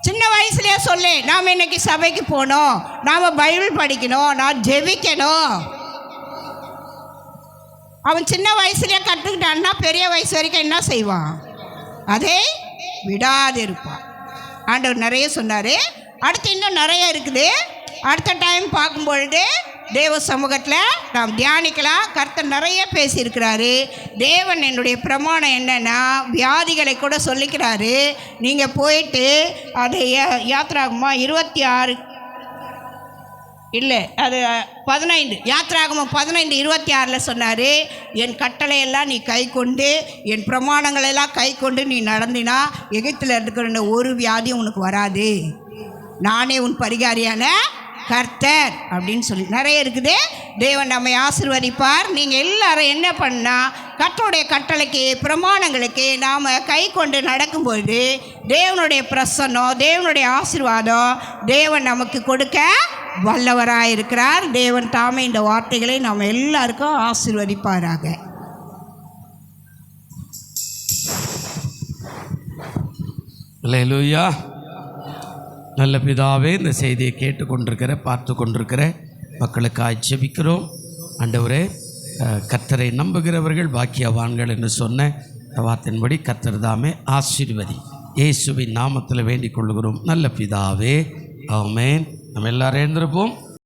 சின்ன வயசுலேயே சொல்லு, நாம் இன்னைக்கு சபைக்கு போகணும், நாம் பைபிள் படிக்கணும், நான் ஜெபிக்கணும். அவன் சின்ன வயசுலேயே கற்றுக்கிட்டான்னா பெரிய வயசு வரைக்கும் என்ன செய்வான்? அதை விடாது இருப்பான். ஆண்டவர் நிறைய சொன்னார். அடுத்து இன்னும் நிறைய இருக்குது. அடுத்த டைம் பார்க்கும்பொழுது தேவ சமூகத்தில் நாம் தியானிக்கலாம். கர்த்தர் நிறைய பேசியிருக்கிறாரு. தேவன் என்னுடைய பிரமாணம் என்னென்னா வியாதிகளை கூட சொல்லிக்கிறாரு. நீங்கள் போயிட்டு அது யாத்ராகமா 26 இல்லை அது 15 யாத்ராகமம் 15:26 சொன்னார், என் கட்டளையெல்லாம் நீ கை கொண்டு என் பிரமாணங்களெல்லாம் கை கொண்டு நீ நடந்தினா எகிப்தில் இருக்கிற ஒரு வியாதியும் உனக்கு வராது, நானே உன் பரிகாரியான கர்த்தர் அப்படின்னு சொல்லி நிறைய இருக்குது. தேவன் நம்மை ஆசீர்வதிப்பார். நீங்கள் எல்லாரும் என்ன பண்ணால் கர்த்தருடைய கட்டளைக்கு பிரமாணங்களுக்கு நாம் கை கொண்டு நடக்கும்போது தேவனுடைய பிரசன்னம் தேவனுடைய ஆசீர்வாதம் தேவன் நமக்கு கொடுக்க வல்லவராக இருக்கிறார். தேவன் தாமே இந்த வார்த்தைகளை நாம் எல்லாருக்கும் ஆசீர்வதிப்பாராக. அல்லேலூயா. நல்ல பிதாவே, இந்த செய்தியை கேட்டுக்கொண்டிருக்கிற பார்த்து கொண்டிருக்கிற மக்களுக்காக ஜெபிக்கிறோம். ஆண்டவரே, கர்த்தரை நம்புகிறவர்கள் பாக்கியவான்கள் என்று சொன்ன வார்த்தையின்படி கர்த்தர் தாமே ஆசீர்வதி. இயேசுவின் நாமத்தில் வேண்டிக் கொள்கிறோம் நல்ல பிதாவே, ஆமென். நம்ம எல்லாரும் எழுந்திருப்போம்.